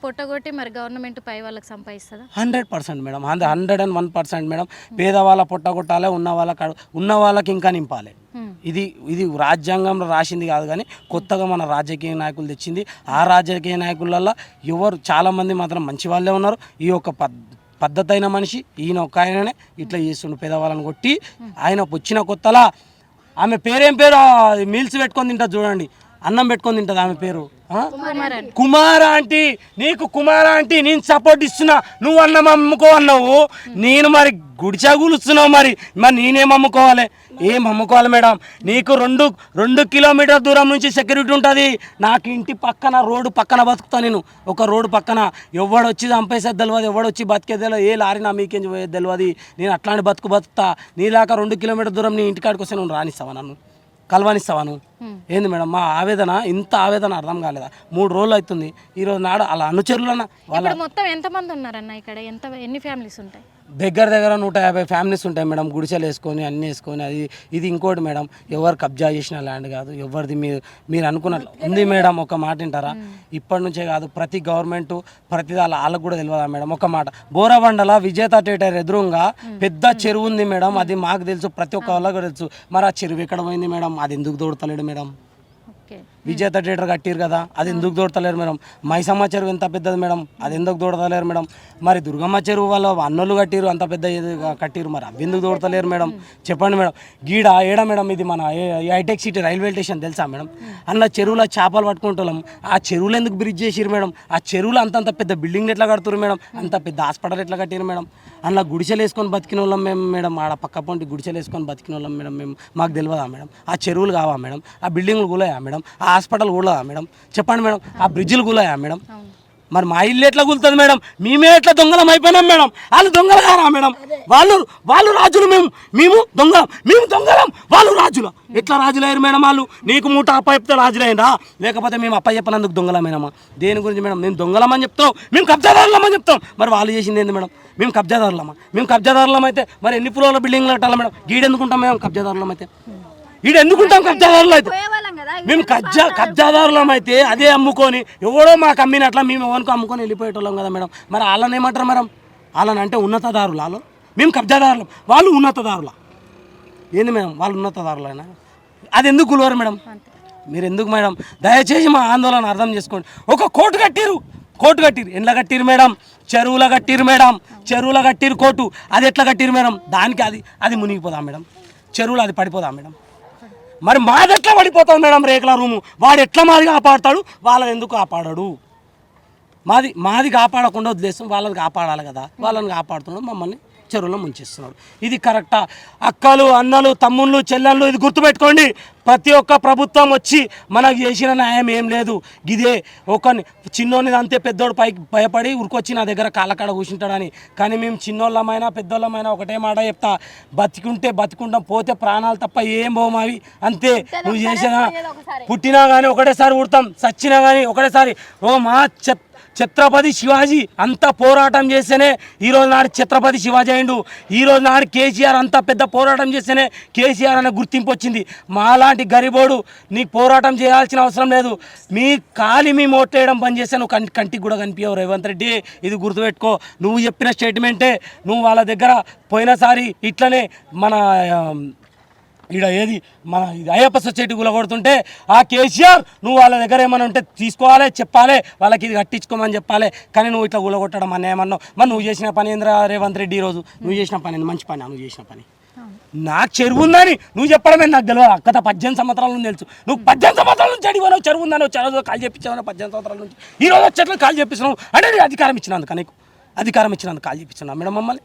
Speaker 2: పొట్టగొట్టి మరి గవర్నమెంట్ పై వాళ్ళకి సంపాదిస్తుందా?
Speaker 4: 100% మేడం, 101% మేడం. పేదవాళ్ళ పొట్టగొట్టాలి, ఉన్న వాళ్ళకి ఇంకా నింపాలి. ఇది రాజ్యాంగంలో రాసింది కాదు, కానీ కొత్తగా మన రాజకీయ నాయకులు తెచ్చింది. ఆ రాజకీయ నాయకులలో చాలామంది మాత్రం మంచి వాళ్ళే ఉన్నారు. ఈ యొక్క పద్ధతి అయిన మనిషి ఈయన ఒక ఆయననే ఇట్లా చేస్తుండు, పేదవాళ్ళని కొట్టి. ఆయన వచ్చిన కొత్తలా ఆమె పేరేం పేరు, మీల్స్ పెట్టుకొని తింటుంది చూడండి, అన్నం పెట్టుకొని తింటుంది ఆమె పేరు కుమార ఆంటీ. నీకు కుమార ఆంటీ నేను సపోర్ట్ ఇస్తున్నా, నువ్వు అన్నం అమ్ముకో అన్నావు, నేను మరి గుడిచా కూలుస్తున్నావు, మరి నేనేం అమ్ముకోవాలి? ఏం అమ్ముకోవాలి మేడం? నీకు 2 కిలోమీటర్ దూరం నుంచి సెక్యూరిటీ ఉంటుంది. నాకు ఇంటి పక్కన రోడ్డు పక్కన బతుకుతా నేను, ఒక రోడ్డు పక్కన. ఎవడొచ్చి చంపేసేది తెలియదు, ఎవడొచ్చి బతికేది తెలియదు, ఏ లారీ నా మీకేం పోయేది తెలియదు. నేను అట్లాంటి బతుకుతా. నీలాగా 2 కిలోమీటర్ దూరం నీ ఇంటికాడికి వస్తే నువ్వు రానిస్తావా? నన్ను కలవనిస్తావా నువ్వు? ఏంది మేడం మా ఆవేదన? ఇంత ఆవేదన అర్థం కాలేదా? 3 రోజులు అవుతుంది. ఈరోజు నాడు అలా అనుచరులన్న
Speaker 2: వాళ్ళ మొత్తం ఎంతమంది ఉన్నారన్న ఇక్కడ? ఎన్ని ఫ్యామిలీస్ ఉంటాయి?
Speaker 4: దగ్గర 150 ఫ్యామిలీస్ ఉంటాయి మేడం. గుడిసెలు వేసుకొని అన్నీ వేసుకొని. ఇది ఇంకోటి మేడం, ఎవరు కబ్జా చేసిన ల్యాండ్ కాదు, ఎవరిది మీరు అనుకున్నట్లు ఉంది మేడం. ఒక మాట వింటారా? ఇప్పటి నుంచే కాదు, ప్రతి గవర్నమెంట్ ప్రతిది వాళ్ళకు కూడా తెలియదా మేడం? ఒక మాట, బోరబండల విజేత థియేటర్ ఎదురుగా పెద్ద చెరువు ఉంది మేడం, అది మాకు తెలుసు, ప్రతి ఒక్క వాళ్ళకు తెలుసు. మరి ఆ చెరువు ఎక్కడ పోయింది మేడం? అది ఎందుకు దోడతలేడు మేడం? విజేత థియేటర్ కట్టిరు కదా, అది ఎందుకు దోడతలేరు మేడం? మైసమ్మ చెరువు ఎంత పెద్దది మేడం, అది ఎందుకు దోడతలేరు మేడం? మరి దుర్గమ్మ చెరువు వాళ్ళు అన్నోళ్ళు కట్టిరు, అంత పెద్ద కట్టిరు, మరి అవి ఎందుకు దోడతలేరు మేడం? చెప్పండి మేడం. ఏడా మేడం ఇది మన హైటెక్ సిటీ రైల్వే స్టేషన్ తెలుసా మేడం? అన్న చెరువులో చేపలు పట్టుకుంటాం, ఆ చెరువులు ఎందుకు బ్రిడ్జ్ చేసిరు మేడం? ఆ చెరువులు అంత పెద్ద బిల్డింగ్ ఎట్లా కడుతున్నారు మేడం? అంత పెద్ద హాస్పిటల్ ఎట్లా కట్టిరు మేడం? అందులో గుడిసెలు వేసుకొని బతికిన వాళ్ళం మేము మేడం, ఆడ పక్క పొంటి గుడిసెలు వేసుకొని బతికిన వాళ్ళం మేడం. మాకు తెలియదా మేడం? ఆ చెరువులు కావా మేడం? ఆ బిల్డింగ్లు కూలయా మేడం? ఆ హాస్పిటల్ కూలదా మేడం? చెప్పండి మేడం. ఆ బ్రిడ్జిలు కూలయా మేడం? మరి మా ఇల్లు ఎట్లా కూలుతుంది మేడం? మేమే ఎట్లా దొంగలం అయిపోయినాం మేడం? వాళ్ళు దొంగలు కారా మేడం? వాళ్ళు రాజులు, మేము దొంగలం, వాళ్ళు రాజులు. ఎట్లా రాజులయ్యారు మేడం? వాళ్ళు నీకు మూట అప్పచెప్తే రాజులైనా, లేకపోతే మేము అప్పచెప్పనందుకు దొంగలమేనమ్మా? దేని గురించి మేడం? మేము దొంగలమని చెప్తాం, మేము కబ్జాదారులమని చెప్తాం. మరి వాళ్ళు చేసింది ఏంది మేడం? మేము కబ్జాదారులం అయితే మరి ఎన్ని ఫ్లోర్ల బిల్డింగ్లు కట్టాలి మేడం? గీడెందుకుంటాం మేము కబ్జాదారులం అయితే? ఎందుకుంటాం కబ్జాదారులు అయితే? మేము కబ్జాదారులం అయితే అదే అమ్ముకొని ఎవడో మాకు అమ్మినట్లా మేము ఎవరికి అమ్ముకొని వెళ్ళిపోయేటోళ్ళం కదా మేడం. మరి వాళ్ళని ఏమంటారు మేడం? వాళ్ళని అంటే ఉన్నతదారులు. వాళ్ళు మేము కబ్జాదారులం, వాళ్ళు ఉన్నతదారుల. ఏంది మేడం? వాళ్ళు ఉన్నతదారులైనా అది ఎందుకు కూలవరు మేడం? మీరు ఎందుకు మేడం? దయచేసి మా ఆందోళన అర్థం చేసుకోండి. ఒక కోర్టు కట్టిరు, కోర్టు కట్టిరు, ఎండ్ల కట్టిరు మేడం, చెరువుల కట్టిరు మేడం, చెరువుల కట్టిరు కోర్టు. అది ఎట్లా కట్టిరు మేడం? దానికి అది మునిగిపోదా మేడం? చెరువులు అది పడిపోదా మేడం? మరి మాది ఎట్లా పడిపోతాం మేడం? రేకుల రూము వాడు ఎట్లా మాది కాపాడతాడు, వాళ్ళని ఎందుకు కాపాడాడు? మాది కాపాడకుండా వదిలేస్తాం, వాళ్ళని కాపాడాలి కదా, వాళ్ళని కాపాడుతున్నాడు, మమ్మల్ని చెరువులో ముంచేస్తున్నాడు. ఇది కరెక్టా? అక్కలు, అన్నలు, తమ్ముళ్ళు, చెల్లెళ్ళు, ఇది గుర్తుపెట్టుకోండి. ప్రతి ఒక్క ప్రభుత్వం వచ్చి మనకు చేసిన న్యాయం ఏం లేదు. ఇదే ఒక చిన్నోని అంతే పెద్దోడు పైకి భయపడి ఉరికొచ్చి నా దగ్గర కాళ్ళకాడ కూర్చుంటాడని. కానీ మేము చిన్నోళ్ళమైనా పెద్దోళ్ళమైనా ఒకటే మాట చెప్తా, బతికుంటే బతికుంటాం, పోతే ప్రాణాలు తప్ప ఏం పోమావి అంతే. నువ్వు చేసినా పుట్టినా కానీ ఒకటేసారి ఉడతాం, చచ్చినా కానీ ఒకటేసారి. ఛత్రపతి శివాజీ అంత పోరాటం చేస్తేనే ఈరోజు నాడు ఛత్రపతి శివాజీ అయిండు. ఈరోజు నాడు కేసీఆర్ అంత పెద్ద పోరాటం చేస్తేనే కేసీఆర్ అనే గుర్తింపు వచ్చింది. మాలాంటి గరీబోడు నీకు పోరాటం చేయాల్సిన అవసరం లేదు. మీ ఓట్లేయడం బంద్ చేస్తే నువ్వు కంటికి కూడా కనిపించవు రేవంత్ రెడ్డి. ఇది గుర్తుపెట్టుకో. నువ్వు చెప్పిన స్టేట్మెంటే నువ్వు వాళ్ళ దగ్గర పోయినసారి ఇట్లనే మన మన అయ్యప్ప సొసైటీ గులగొడుతుంటే ఆ కేసీఆర్ నువ్వు వాళ్ళ దగ్గర ఏమైనా ఉంటే తీసుకోవాలి, చెప్పాలి, వాళ్ళకి ఇది కట్టించుకోమని చెప్పాలి. కానీ నువ్వు ఇట్లా గులగొట్టడం అన్న ఏమన్నావు? మరి నువ్వు చేసిన పని ఏంద్రా రేవంత్ రెడ్డి? ఈరోజు నువ్వు చేసిన పని మంచి పని. నువ్వు చేసిన పని నాకు చెరువు ఉందని నువ్వు చెప్పడమే నాకు తెలియదు. గత 18 సంవత్సరాల నుంచి తెలుసు. నువ్వు 18 సంవత్సరాల నుంచి అడిగినావు చెరువు ఉందని, చెరువు కాలు చెప్పించావు 18 సంవత్సరాల నుంచి. ఈరోజు వచ్చేట్లు కాలు చెప్పిస్తున్నావు అంటే నీకు అధికారం ఇచ్చినందుకు, నీకు అధికారం ఇచ్చినందుకు కాలు చెప్పించున్నావు మేడం. మమ్మల్ని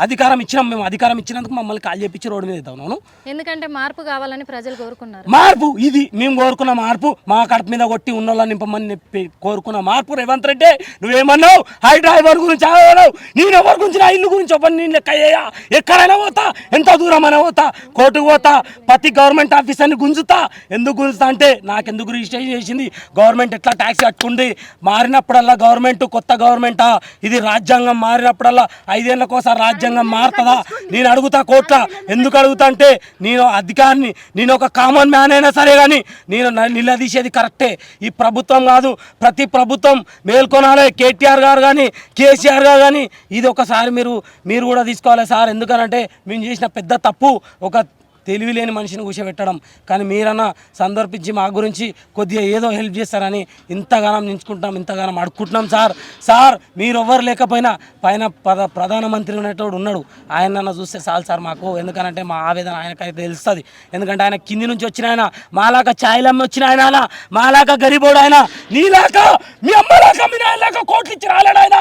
Speaker 4: అధికారం ఇచ్చినాం, మేము అధికారం ఇచ్చినందుకు మమ్మల్ని కాల్ చేపించి రోడ్డు మీద అవుతాను. ఎందుకంటే
Speaker 2: మార్పు కావాలని ప్రజలు కోరుకున్నారు.
Speaker 4: మార్పు ఇది మేము కోరుకున్న మార్పు. మా కడుపు మీద కొట్టి ఉన్నోళ్ళని నింపమని కోరుకున్న మార్పు. రేవంత్ రెడ్డి నువ్వేమన్నావు? హైదరాబాద్ గురించి ఆగన్నావు. నేను ఎవరి గురించి, నా ఇల్లు గురించి చెప్పండి. నేను లెక్క ఎక్కడైనా పోతా, ఎంత దూరం అయినా పోతా, కోర్టుకు పోతా, ప్రతి గవర్నమెంట్ ఆఫీసర్ని గుంజుతా. ఎందుకు గుంజుతా అంటే నాకెందుకు రిజిస్ట్రేషన్ చేసింది గవర్నమెంట్, ఎట్లా ట్యాక్స్ కట్టుకుంది. మారినప్పుడల్లా గవర్నమెంట్, కొత్త గవర్నమెంటా ఇది? రాజ్యాంగం మారినప్పుడల్లా 5 ఏళ్ళకోసారి రాజ్యాంగం మారుతుందా? నేను అడుగుతా కోట్ల. ఎందుకు అడుగుతా అంటే నేను అధికారిని, నేను ఒక కామన్ మ్యాన్ అయినా సరే కానీ నేను నిలదీసేది కరెక్టే. ఈ ప్రభుత్వం కాదు, ప్రతి ప్రభుత్వం మేల్కొనాలి. కేటీఆర్ గారు కానీ కేసీఆర్ గారు కానీ ఇది ఒకసారి మీరు కూడా తీసుకోవాలి సార్. ఎందుకనంటే మేము చేసిన పెద్ద తప్పు ఒక తెలివి లేని మనిషిని కూర్చోబెట్టడం. కానీ మీరన్నా సందర్భించి మా గురించి కొద్దిగా ఏదో హెల్ప్ చేస్తారని ఇంతగానం నించుకుంటాం, ఇంతగానం అడుక్కుంటున్నాం సార్. మీరు ఎవ్వరు లేకపోయినా పైన ప్రధానమంత్రి ఉన్నట్టు ఉన్నాడు, ఆయనన్నా చూస్తే చాలు సార్ మాకు. ఎందుకనంటే మా ఆవేదన ఆయనకైతే తెలుస్తుంది. ఎందుకంటే ఆయన కింది నుంచి వచ్చిన ఆయన, మాలాగా ఛాయలమ్మి వచ్చిన ఆయన, మాలాగా గరీబోడు ఆయన, నీలాగా మీ అమ్మలాగా మీ నాయనలాగా కోట్లు ఇచ్చి రాలేడు ఆయన.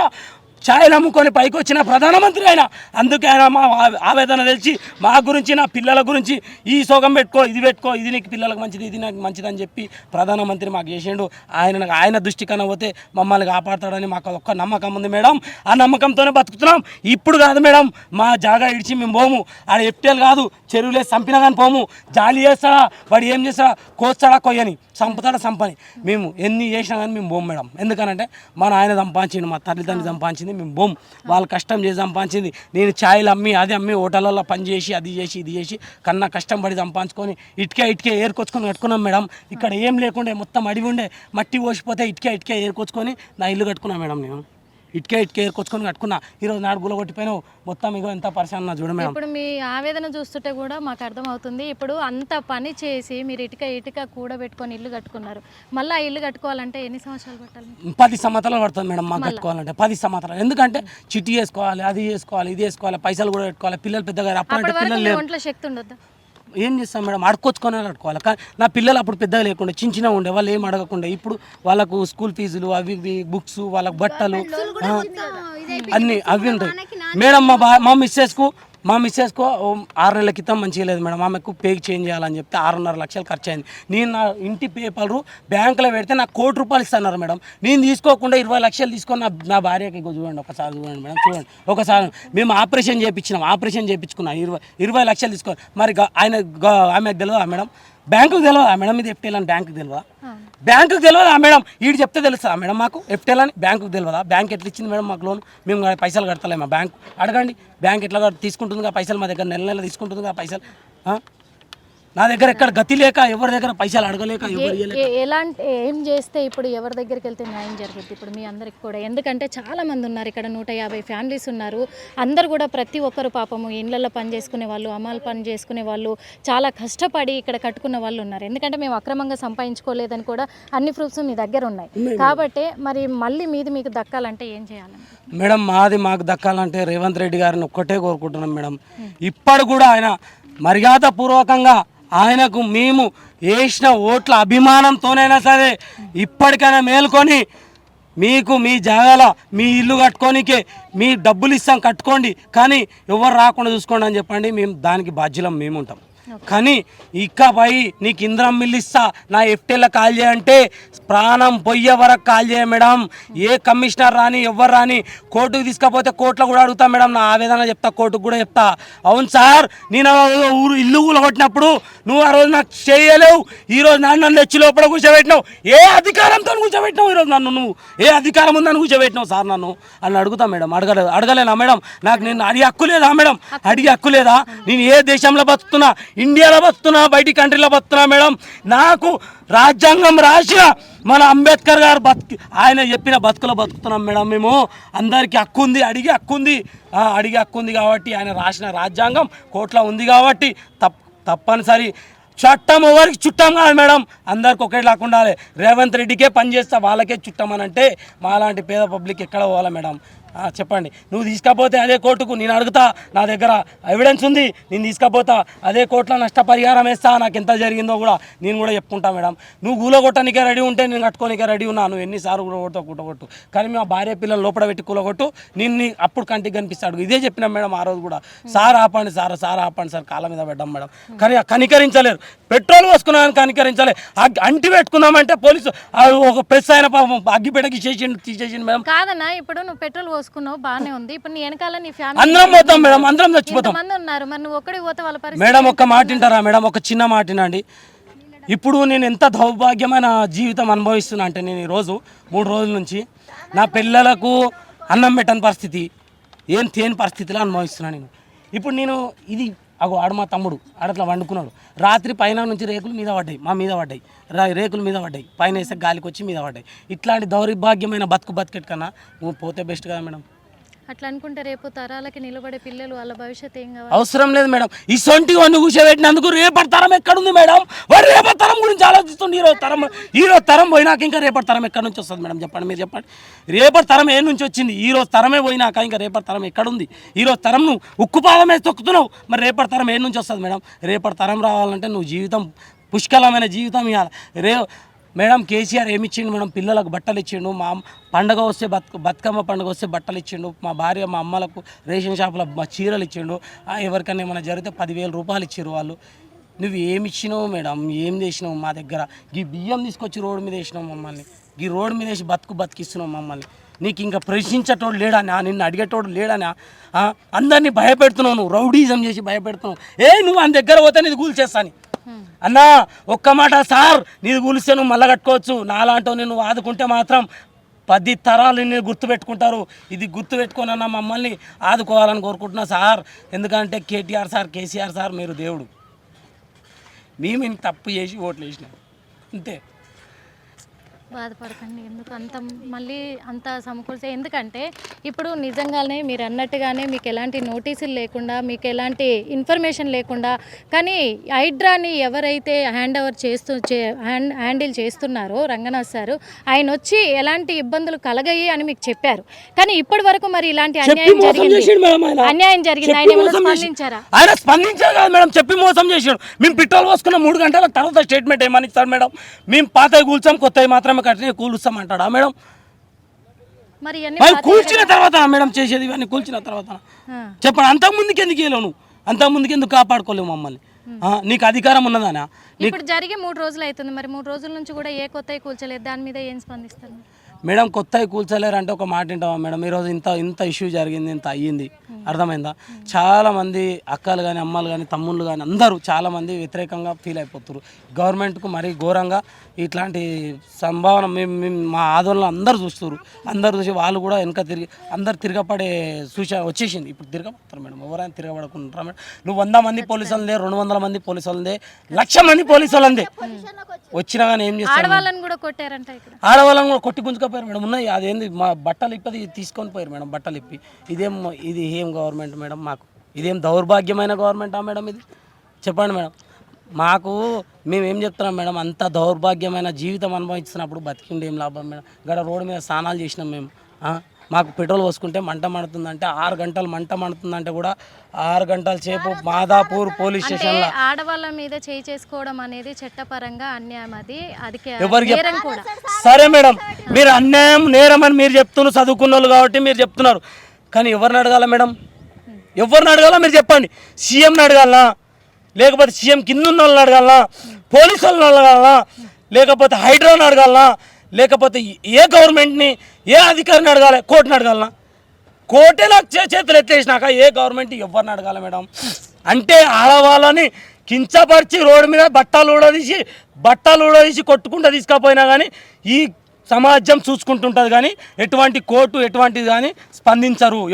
Speaker 4: ఛాయలు అమ్ముకొని పైకి వచ్చిన ప్రధానమంత్రి ఆయన. అందుకే ఆయన మా ఆవేదన తెలిసి మా గురించి, నా పిల్లల గురించి ఈ సోగం పెట్టుకో, ఇది పెట్టుకో, ఇది నీకు పిల్లలకు మంచిది, ఇది నాకు మంచిది అని చెప్పి ప్రధానమంత్రి మాకు చేసిండు. ఆయన దృష్టి కన్నా పోతే మమ్మల్ని కాపాడతాడని మాకు ఒక్క నమ్మకం ఉంది మేడం. ఆ నమ్మకంతోనే బతుకుతున్నాం. ఇప్పుడు కాదు మేడం, మా జాగా ఇడిచి మేము పోము. ఆడ ఎఫ్టీఎల్ కాదు, చెరువులే చంపినా కానీ పోము. జాలి చేస్తాడా వాడు, ఏం చేస్తాడా, కోస్తాడా కొయ్యని, చంపుతాడా చంపని. మేము ఎన్ని చేసినా కానీ మేము పోము మేడం. ఎందుకనంటే మా నాయన సంపాదించింది, మా తల్లిదండ్రులు సంపాదించింది, మేము బోమ్. వాళ్ళు కష్టం చేసి సంపాదించింది. నేను ఛాయలు అమ్మి అది అమ్మి హోటళ్ళల్లో పని చేసి అది చేసి ఇది చేసి కన్నా కష్టం పడి సంపాదించుకొని ఇటుకే ఏరుకొచ్చుకొని కట్టుకున్నాం మేడం. ఇక్కడ ఏం లేకుండే, మొత్తం అడివి ఉండే, మట్టి పోసిపోతే ఇటుకే ఏరుకొచ్చుకొని నా ఇల్లు కట్టుకున్నా మేడం. నేను ఇటుకే ఏరుకొచ్చుకొని కట్టుకున్నా. ఈరోజు నాడు గుల కొట్టిపోయినావు మొత్తం. ఇగో ఎంత పరిశాన్ చూడ మేడం.
Speaker 2: ఇప్పుడు మీ ఆవేదన చూస్తుంటే కూడా మాకు అర్థమవుతుంది. ఇప్పుడు అంత పని చేసి మీరు ఇటుక కూడబెట్టుకొని ఇల్లు కట్టుకున్నారు. మళ్ళీ ఆ ఇల్లు కట్టుకోవాలంటే ఎన్ని సంవత్సరాలు పట్టాలి?
Speaker 4: 10 సంవత్సరాలు పడుతుంది మేడం మాకు కట్టుకోవాలంటే. 10 సంవత్సరాలు. ఎందుకంటే చిట్టి చేసుకోవాలి, అది చేసుకోవాలి, ఇది చేసుకోవాలి, పైసలు కూడా పెట్టుకోవాలి. పిల్లలు పెద్దగా అప్పుడంటే పిల్లలు లేరు.
Speaker 2: ఒంట్లో శక్తి ఉండదు.
Speaker 4: ఏం చేస్తాం మేడం, అడుక్కొచ్చుకొని కట్టుకోవాలి. కానీ నా పిల్లలు అప్పుడు పెద్దగా లేకుండా చిన్న ఉండే, వాళ్ళు ఏం అడగకుండా. ఇప్పుడు వాళ్ళకు స్కూల్ ఫీజులు, అవి బుక్స్, వాళ్ళకు బట్టలు అన్నీ అవి ఉంటాయి మేడం. మా మిస్సెస్కు 6 నెలల క్రితం మంచిగా లేదు మేడం. ఆమెకు పేకి చేంజ్ చేయాలని చెప్తే 6.5 లక్షలు ఖర్చు అయింది. నేను నా ఇంటి పేపర్లు బ్యాంకులో పెడితే నాకు ₹1 కోటి ఇస్తున్నారు మేడం. నేను తీసుకోకుండా 20 లక్షలు తీసుకొని నా భార్యకి చూడండి, ఒకసారి చూడండి మేడం, చూడండి ఒకసారి. మేము ఆపరేషన్ చేయించుకున్నాం 20 లక్షలు తీసుకొని. మరి ఆమెకు తెలియదా మేడం? బ్యాంకుకు తెలియదా మేడం? ఇది ఎఫ్టీఎల్ అని బ్యాంకుకి తెలియదా? బ్యాంకుకి తెలియదా మేడం? వీడు చెప్తే తెలుస్తుందా మేడం మాకు? ఎఫ్టీఎల్ అని బ్యాంకుకు తెలియదా? బ్యాంక్ ఎట్లా ఇచ్చింది మేడం మాకు లోన్? మేము పైసలు కడతలేమా? బ్యాంకు అడగండి, బ్యాంక్ ఎట్లా తీసుకుంటుందిగా పైసలు? మా దగ్గర నెల తీసుకుంటుందిగా పైసలు. నా దగ్గర ఎక్కడ గతి లేక ఎవరి దగ్గర పైసలు అడగలేక ఎవరు ఇయ్యలేక.
Speaker 2: ఎలాంటి ఏం చేస్తే ఇప్పుడు ఎవరి దగ్గరికి వెళ్తే న్యాయం జరుగుతుంది ఇప్పుడు మీ అందరికి కూడా? ఎందుకంటే చాలా మంది ఉన్నారు ఇక్కడ, 150 ఫ్యామిలీస్ ఉన్నారు. అందరు కూడా ప్రతి ఒక్కరు పాపము ఇళ్ళల్లో పని చేసుకునే వాళ్ళు, అమ్మాయిలు పని చేసుకునే వాళ్ళు, చాలా కష్టపడి ఇక్కడ కట్టుకున్న వాళ్ళు ఉన్నారు. ఎందుకంటే మేము అక్రమంగా సంపాదించుకోలేదని కూడా అన్ని ప్రూఫ్స్ మీ దగ్గర ఉన్నాయి. కాబట్టి మరి మళ్ళీ మీది మీకు దక్కాలంటే ఏం చేయాలి
Speaker 4: మేడం? మాకు దక్కాలంటే రేవంత్ రెడ్డి గారిని ఒక్కటే కోరుకుంటున్నాం మేడం. ఇప్పుడు కూడా ఆయన మర్యాదపూర్వకంగా ఆయనకు మేము వేసిన ఓట్ల అభిమానంతోనైనా సరే ఇప్పటికైనా మేల్కొని మీకు మీ జాగాల మీ ఇల్లు కట్టుకోనికే మీ డబ్బులు ఇస్తాం కట్టుకోండి, కానీ ఎవరు రాకుండా చూసుకోండి అని చెప్పండి. మేము దానికి బాధ్యులం మేము ఉంటాం. కానీ ఇకపై నీకు ఇంద్రం మిల్లిస్తా నా ఎఫ్టీలో కాల్ చేయంటే ప్రాణం పొయ్యే వరకు కాల్ చేయ మేడం. ఏ కమిషనర్ రాని ఎవరు రాని కోర్టుకు తీసుకపోతే కోర్టులో కూడా అడుగుతా మేడం, నా ఆవేదన చెప్తా, కోర్టుకు కూడా చెప్తా. అవును సార్, నేను ఇల్లు కూలగొట్టినప్పుడు నువ్వు ఆ రోజు నాకు చేయలేవు, ఈరోజు నన్ను తెచ్చి లోపల కూర్చోబెట్టినావు, ఏ అధికారంతో కూర్చోబెట్టినావు, ఈరోజు నన్ను నువ్వు ఏ అధికారం ఉందని కూర్చోబెట్టినావు సార్ నన్ను అని అడుగుతా మేడం. అడగలేనా మేడం? నాకు నేను అడిగే హక్కు లేదా మేడం? అడిగే హక్కు లేదా? నేను ఏ దేశంలో బతుకుతున్నా, ఇండియాలో బతుకుతున్నా, బయటి కంట్రీలో బతుకుతున్నా మేడం. నాకు రాజ్యాంగం రాసిన మన అంబేద్కర్ గారు ఆయన చెప్పిన బతుకులో బతుకుతున్నాం మేడం. మేము అందరికీ హక్కు ఉంది, అడిగే హక్కు ఉంది కాబట్టి ఆయన రాసిన రాజ్యాంగం కోర్టులో ఉంది కాబట్టి తప్పనిసరి చట్టం ఎవరికి చుట్టం కాదు మేడం, అందరికి ఒకేలాగా ఉండాలి. రేవంత్ రెడ్డికే పనిచేస్తా వాళ్ళకే చుట్టం అని అంటే మాలాంటి పేద పబ్లిక్ ఎక్కడ పోవాలి మేడం? చెప్పండి. నువ్వు తీసుకపోతే అదే కోర్టుకు నేను అడుగుతా, నా దగ్గర ఎవిడెన్స్ ఉంది, నేను తీసుకపోతా అదే కోర్టులో నష్టపరిహారం వేస్తా, నాకు ఎంత జరిగిందో కూడా నేను కూడా చెప్పుకుంటా మేడం. నువ్వు కూలగొట్టనికే రెడీ ఉంటే నేను కట్టుకోనికే రెడీ ఉన్నా, నువ్వు ఎన్నిసార్లు కూలగొట్టు, కానీ మా భార్య పిల్లలు లోపల పెట్టి కూలగొట్టు, నేను అప్పుడు కంటికి కనిపిస్తాడు. ఇదే చెప్పినాం మేడం ఆ రోజు కూడా. సార్ ఆపండి సార్ కాళ్ళ మీద పెట్టాం మేడం. కానీ కనికరించలేరు. పెట్రోల్ పోసుకున్నామని కనికరించలే, అంటి పెట్టుకుందామంటే పోలీసు ఒక ప్రెస్ అయిన అగ్గిపెట్టకి తీసేసిండు మేడం.
Speaker 2: కాదన్నా, ఇప్పుడు నువ్వు పెట్రోల్ పోసుకున్నావు బానే ఉంది, ఇప్పుడు నీ వెనకాల నీ ఫ్యామిలీ
Speaker 4: అందరం పోతాం మేడం, అందరం చచ్చిపోతాం.
Speaker 2: మంది ఉన్నారు, మరి నువ్వు ఒక్కడే పోతే వాళ్ళ పరిస్థితి
Speaker 4: మేడం ఒక్క మాట వింటారా మేడం? ఒక చిన్న మాట వినండి. ఇప్పుడు నేను ఎంత దౌర్భాగ్యమైన జీవితం అనుభవిస్తున్నా అంటే, నేను ఈరోజు 3 రోజుల నుంచి నా పిల్లలకు అన్నం పెట్టని పరిస్థితి, ఏం తేని పరిస్థితిలో అనుభవిస్తున్నాను నేను. ఇప్పుడు నేను ఇది ఆడు మా తమ్ముడు ఆడట్లా వండుకున్నాడు, రాత్రి పైన నుంచి రేకులు మీద పడ్డాయి, మా మీద పడ్డాయి, రేకుల మీద పడ్డాయి, పైన వేసే గాలికి వచ్చి మీద పడ్డాయి. ఇట్లాంటి దౌర్భాగ్యమైన బతుకెట్ కన్నా నువ్వు పోతే బెస్ట్ కదా మేడం.
Speaker 2: అట్లా అనుకుంటే రేపు తరాలకి నిలబడే పిల్లలు వాళ్ళ భవిష్యత్తు ఏం కావాలి?
Speaker 4: అవసరం లేదు మేడం. ఈ సొంటి వాడిని కూర్చోబెట్టినందుకు రేపటి తరం ఎక్కడుంది మేడం? వాడు రేపటి తరం గురించి ఆలోచిస్తుంది. ఈరోజు తరం పోయినాక ఇంకా రేపటి తరం ఎక్కడి నుంచి వస్తుంది మేడం? చెప్పండి, మీరు చెప్పండి. రేపటి తరం ఏ నుంచి వచ్చింది? ఈరోజు తరమే పోయినాక ఇంకా రేపటి తరం ఎక్కడుంది? ఈరోజు తరం నువ్వు ఉక్కుపాదమే తొక్కుతున్నావు, మరి రేపటి తరం ఏ నుంచి వస్తుంది మేడం? రేపటి తరం రావాలంటే నువ్వు జీవితం పుష్కలమైన జీవితం ఇవ్వాలి. మేడం కేసీఆర్ ఏమి ఇచ్చిండు మేడం? పిల్లలకు బట్టలు ఇచ్చిండు, మా పండగ వస్తే బతుకమ్మ పండుగ వస్తే బట్టలు ఇచ్చిండు, మా భార్య మా అమ్మలకు రేషన్ షాపులో చీరలు ఇచ్చిండు, ఎవరికైనా ఏమైనా జరిగితే 10,000 రూపాయలు ఇచ్చారు వాళ్ళు. నువ్వు ఏమి ఇచ్చినావు మేడం? ఏం చేసినావు? మా దగ్గర ఈ బియ్యం తీసుకొచ్చి రోడ్డు మీద వేసినావు మమ్మల్ని, ఈ రోడ్డు మీద వేసి బతికిస్తున్నావు మమ్మల్ని. నీకు ఇంకా ప్రశ్నించేటోడు లేడానా? నిన్ను అడిగేటోడు లేడానా? అందరినీ భయపెడుతున్నావు, నువ్వు రౌడీజం చేసి భయపెడుతున్నావు. నువ్వు ఆయన దగ్గర పోతే నీది కూల్చేస్తాను అన్నా. ఒక్క మాట సార్, నీది కూలిస్తే నువ్వు మళ్ళా కట్టుకోవచ్చు, నాలాంటో నేను ఆదుకుంటే మాత్రం 10 తరాలు నేను గుర్తుపెట్టుకుంటారు. ఇది గుర్తుపెట్టుకోనన్నా మమ్మల్ని ఆదుకోవాలని కోరుకుంటున్నా సార్. ఎందుకంటే కేటీఆర్ సార్, కేసీఆర్ సార్ మీరు దేవుడు. మేము ఇంత తప్పు చేసి ఓట్లు వేసినాం అంతే.
Speaker 2: బాధపడకండి, ఎందుకు అంత మళ్ళీ అంత సమకూర్చే. ఎందుకంటే ఇప్పుడు నిజంగానే మీరు అన్నట్టుగానే మీకు ఎలాంటి నోటీసులు లేకుండా, మీకు ఎలాంటి ఇన్ఫర్మేషన్ లేకుండా, కానీ హైడ్రాని ఎవరైతే హ్యాండిల్ చేస్తున్నారో రంగనాథ్ సార్, ఆయన వచ్చి ఎలాంటి ఇబ్బందులు కలగాయి అని మీకు చెప్పారు. కానీ ఇప్పటి వరకు మరి ఇలాంటి అన్యాయం జరిగింది, ఆయన ఏమైనా స్పందించారా?
Speaker 4: ఆయన స్పందించారు కదా మేడం, చెప్పి మోసం చేసాడు. మేము పెట్రోల్ పోసుకున్న 3 గంటల తర్వాత స్టేట్మెంట్ ఏమని ఇస్తాడు మేడం? మేము పాత కూల్చాం, కొత్తవి మాత్రమే కట్టిన కూలుస్తామంటాడా మేడం?
Speaker 2: మరి
Speaker 4: కూల్చిన తర్వాత మేడం చేసేది ఇవన్నీ కూల్చిన తర్వాత చెప్పండి. అంతకుముందుకు ఎందుకు వెళ్ళావు నువ్వు? అంతకుముందుకు ఎందుకు కాపాడుకోలేవు మమ్మల్ని? నీకు అధికారం ఉన్నదానా?
Speaker 2: ఇప్పుడు జరిగి 3 రోజులు అవుతుంది, మరి 3 రోజుల నుంచి కూడా ఏ కొత్తవి కూల్చలేదు, దాని మీద ఏం స్పందిస్తారు?
Speaker 4: మేడం కొత్తవి కూల్చలేరు అంటే ఒక మాట వింటావా మేడం? ఈరోజు ఇంత ఇష్యూ జరిగింది, ఇంత అయ్యింది, అర్థమైందా? చాలామంది అక్కలు కానీ అమ్మలు కానీ తమ్ముళ్ళు కానీ అందరూ చాలామంది వ్యతిరేకంగా ఫీల్ అయిపోతారు గవర్నమెంట్కు. మరీ ఘోరంగా ఇట్లాంటి సంభావన మా ఆందోళన అందరూ చూస్తారు. అందరు చూసి వాళ్ళు కూడా వెనక అందరు తిరగపడే వచ్చేసింది. ఇప్పుడు తిరగబడతారు మేడం, ఎవరైనా తిరగబడుకుంటారా మేడం? నువ్వు 100 మంది పోలీసు వాళ్ళదే, 200 మంది పోలీసు వాళ్ళదే, 1,00,000 మంది పోలీసు వాళ్ళందే వచ్చినా కానీ ఏం చేస్తారు?
Speaker 2: ఆడవాళ్ళని కూడా కొట్టారంట ఇక్కడ.
Speaker 4: ఆడవాళ్ళని కూడా కొట్టి గుంజుకపోయారు మేడం. ఉన్నాయి అదేంది మా బట్టలు ఇప్పది తీసుకొని పోయారు మేడం, బట్టలు ఇప్పి. ఇది ఏం గవర్నమెంట్ మేడం? మాకు ఇదేం దౌర్భాగ్యమైన గవర్నమెంటా మేడం? ఇది చెప్పండి మేడం. మేము ఏం చెప్తున్నాం మేడం? అంత దౌర్భాగ్యమైన జీవితం అనుభవిస్తున్నప్పుడు బతికిండి ఏం లాభం మేడం? గడ రోడ్డు మీద స్నానాలు చేసినాం మేము. మాకు పెట్రోల్ పోసుకుంటే మంట మండుతుందంటే 6 గంటలు మంట మండుతుందంటే కూడా 6 గంటల సేపు మాదాపూర్ పోలీస్ స్టేషన్లో
Speaker 2: ఆడవాళ్ళ మీద చేయి చేసుకోవడం అనేది చట్టపరంగా అన్యాయం. అది
Speaker 4: ఎవరికి
Speaker 2: నేరం కూడా.
Speaker 4: సరే మేడం, మీరు అన్యాయం నేరం అని మీరు చెప్తున్నారు, చదువుకున్న వాళ్ళు కాబట్టి మీరు చెప్తున్నారు. కానీ ఎవరిని అడగాల మేడం? ఎవరిని అడగాల మీరు చెప్పండి? సీఎంని అడగాలనా, లేకపోతే సీఎం కింద ఉన్న వాళ్ళని అడగాలనా, పోలీసు వాళ్ళని అడగాలనా, లేకపోతే హైడ్రాని అడగాలనా, లేకపోతే ఏ గవర్నమెంట్ని ఏ అధికారిని అడగాలి? కోర్టుని అడగాలనా? కోర్టే నాకు చేతులు ఎత్తేసినాక ఏ గవర్నమెంట్ ఎవరిని అడగాలి మేడం? అంటే ఆడవాళ్ళని కించపరిచి రోడ్డు మీద బట్టలు ఊడదీసి కొట్టుకుంటూ తీసుకపోయినా కానీ ఈ సమాజం చూసుకుంటుంటుంది. కానీ ఎటువంటి కోర్టు ఎటువంటిది కానీ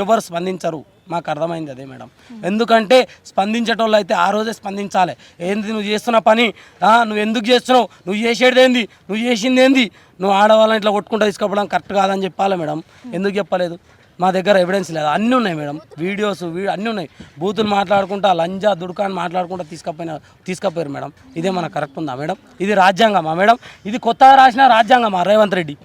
Speaker 4: ఎవరు స్పందించరు. మాకు అర్థమైంది అదే మేడం. ఎందుకంటే స్పందించేటోళ్ళు అయితే ఆ రోజే స్పందించాలి. ఏంది నువ్వు చేస్తున్న పని, నువ్వు ఎందుకు చేస్తున్నావు, నువ్వు చేసేది ఏంది, నువ్వు చేసింది ఏంది, నువ్వు ఆడవాళ్ళని ఇట్లా కొట్టుకుంటూ తీసుకపోవడం కరెక్ట్ కాదని చెప్పాలి మేడం. ఎందుకు చెప్పలేదు? మా దగ్గర ఎవిడెన్స్ లేదు. అన్నీ ఉన్నాయి మేడం, వీడియోస్ అన్నీ ఉన్నాయి. బూతులు మాట్లాడుకుంటా లంజా దుడుకాని మాట్లాడుకుంటూ తీసుకపోయారు మేడం. ఇదే మనకు కరెక్ట్ ఉందా మేడం? ఇది రాజ్యాంగమా మేడం? ఇది కొత్తగా రాసిన రాజ్యాంగమా రేవంత్ రెడ్డి?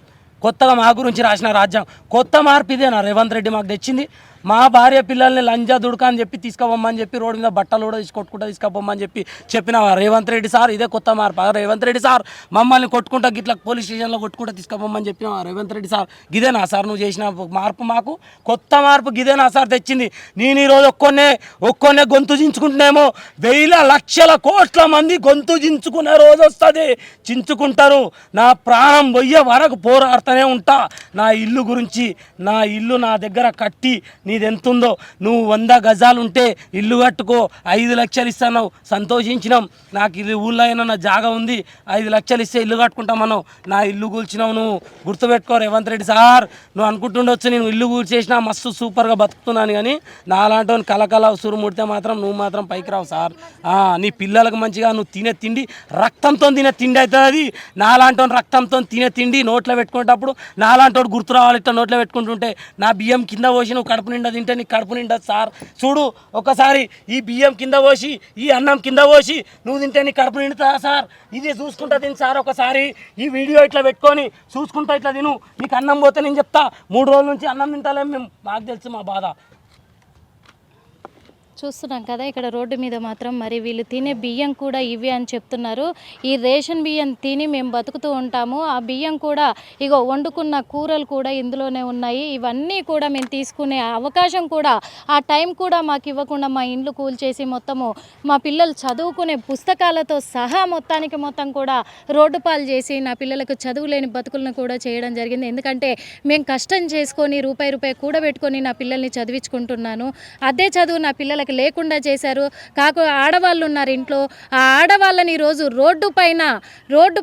Speaker 4: కొత్తగా మా గురించి రాసిన రాజ్యాంగం కొత్త మార్పు ఇదేనా రేవంత్ రెడ్డి మాకు తెచ్చింది? మా భార్య పిల్లల్ని లంజా దుడుకా అని చెప్పి తీసుకుపోమ్మని చెప్పి రోడ్డు మీద బట్టలు కూడా కొట్టుకుంటా తీసుకుపోమ్మని చెప్పిన రేవంత్ రెడ్డి సార్ ఇదే కొత్త మార్పు? రేవంత్ రెడ్డి సార్ మమ్మల్ని కొట్టుకుంటా గిట్లా పోలీస్ స్టేషన్లో కొట్టుకుంటా తీసుకుపోమ్మని చెప్పిన రేవంత్ రెడ్డి సార్ గిదేనా సార్ నువ్వు చేసిన మార్పు? మాకు కొత్త మార్పు గిదేనా సార్ తెచ్చింది? నేను ఈరోజు ఒక్కొన్నే గొంతు చించుకుంటున్నామో 1000 లక్షల కోట్ల మంది గొంతు చించుకునే రోజు వస్తుంది. చించుకుంటారు. నా ప్రాణం పోయే వరకు పోరాడుతూనే ఉంటా. నా ఇల్లు గురించి, నా ఇల్లు నా దగ్గర కట్టి నీది ఎంత ఉందో, నువ్వు 100 గజాలు ఉంటే ఇల్లు కట్టుకో, 5 లక్షలు ఇస్తావు, సంతోషించినాం. నాకు ఇది ఊళ్ళో అయినా నా జాగా ఉంది, 5 లక్షలు ఇస్తే ఇల్లు కట్టుకుంటామన్నావు, నా ఇల్లు కూల్చినావు. నువ్వు గుర్తుపెట్టుకో రేవంత్ రెడ్డి సార్. నువ్వు అనుకుంటుండొచ్చు నేను ఇల్లు కూల్చేసినా మస్తు సూపర్గా బతుకుతున్నాను, కానీ నాలాంటి కలకల ఉసురు ముడితే మాత్రం నువ్వు మాత్రం పైకి రావు సార్. నీ పిల్లలకు మంచిగా నువ్వు తినే తిండి రక్తంతో తినే తిండి అవుతుంది. అది నాలాంటి రక్తంతో తినే తిండి నోట్లో పెట్టుకునేటప్పుడు నాలాంటి గుర్తు రావాలి. ఇట్లా నోట్లో పెట్టుకుంటుంటే నా బియ్యం కింద పోసి నువ్వు కడుపు నిండా తింటే నీకు కడుపు నిండా సార్. చూడు ఒకసారి ఈ బియ్యం కింద పోసి ఈ అన్నం కింద పోసి నువ్వు తింటే నీకు కడుపు నిండుతా సార్? ఇది చూసుకుంటా తిని సార్. ఒకసారి ఈ వీడియో ఇట్లా పెట్టుకొని చూసుకుంటా ఇట్లా తిను. నీకు అన్నం పోతే నేను చెప్తా 3 రోజుల నుంచి అన్నం తింటాలేం మేము. మాకు తెలుసు మా బాధ.
Speaker 2: చూస్తున్నాం కదా ఇక్కడ రోడ్డు మీద మాత్రం మరి వీళ్ళు తినే బియ్యం కూడా ఇవి అని చెప్తున్నారు. ఈ రేషన్ బియ్యం తిని మేము బతుకుతూ ఉంటాము. ఆ బియ్యం కూడా ఇగో వండుకున్న కూరలు కూడా ఇందులోనే ఉన్నాయి. ఇవన్నీ కూడా మేము తీసుకునే అవకాశం కూడా ఆ టైం కూడా మాకు ఇవ్వకుండా మా ఇండ్లు కూల్చేసి మొత్తము మా పిల్లలు చదువుకునే పుస్తకాలతో సహా మొత్తం కూడా రోడ్డు పాలు చేసి నా పిల్లలకు చదువు లేని బతుకులను కూడా చేయడం జరిగింది. ఎందుకంటే మేము కష్టం చేసుకొని రూపాయి కూడబెట్టుకొని నా పిల్లల్ని చదివించుకుంటున్నాను. అదే చదువు నా పిల్లలకి లేకుండా చేశారు. ఆడవాళ్ళు ఉన్నారు ఇంట్లో. ఆ ఆడవాళ్ళని ఈరోజు రోడ్డు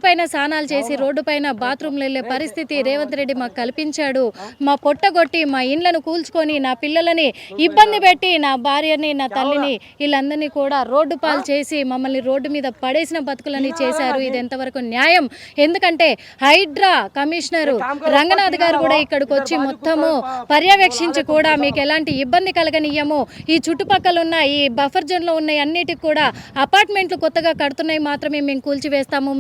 Speaker 2: పైన స్నానాలు చేసి రోడ్డు పైన బాత్రూమ్లు వెళ్ళే పరిస్థితి రేవంత్ రెడ్డి మాకు కల్పించాడు. మా పొట్టగొట్టి మా ఇండ్లను కూల్చుకొని నా పిల్లలని ఇబ్బంది పెట్టి నా భార్యని నా తల్లిని వీళ్ళందరినీ కూడా రోడ్డు పాలు చేసి మమ్మల్ని రోడ్డు మీద పడేసిన బతుకులని చేశారు. ఇది ఎంతవరకు న్యాయం? ఎందుకంటే హైడ్రా కమిషనరు రంగనాథ్ గారు కూడా ఇక్కడికి వచ్చి మొత్తము పర్యవేక్షించి కూడా మీకు ఎలాంటి ఇబ్బంది కలగనియ్యము, ఈ చుట్టుపక్కల ఉన్న ఈ బఫర్ జోన్లో ఉన్నాయి అన్నిటికి కూడా అపార్ట్మెంట్లు కొత్తగా కడుతున్నాయి మాత్రమే మేము కూల్చివేస్తాము,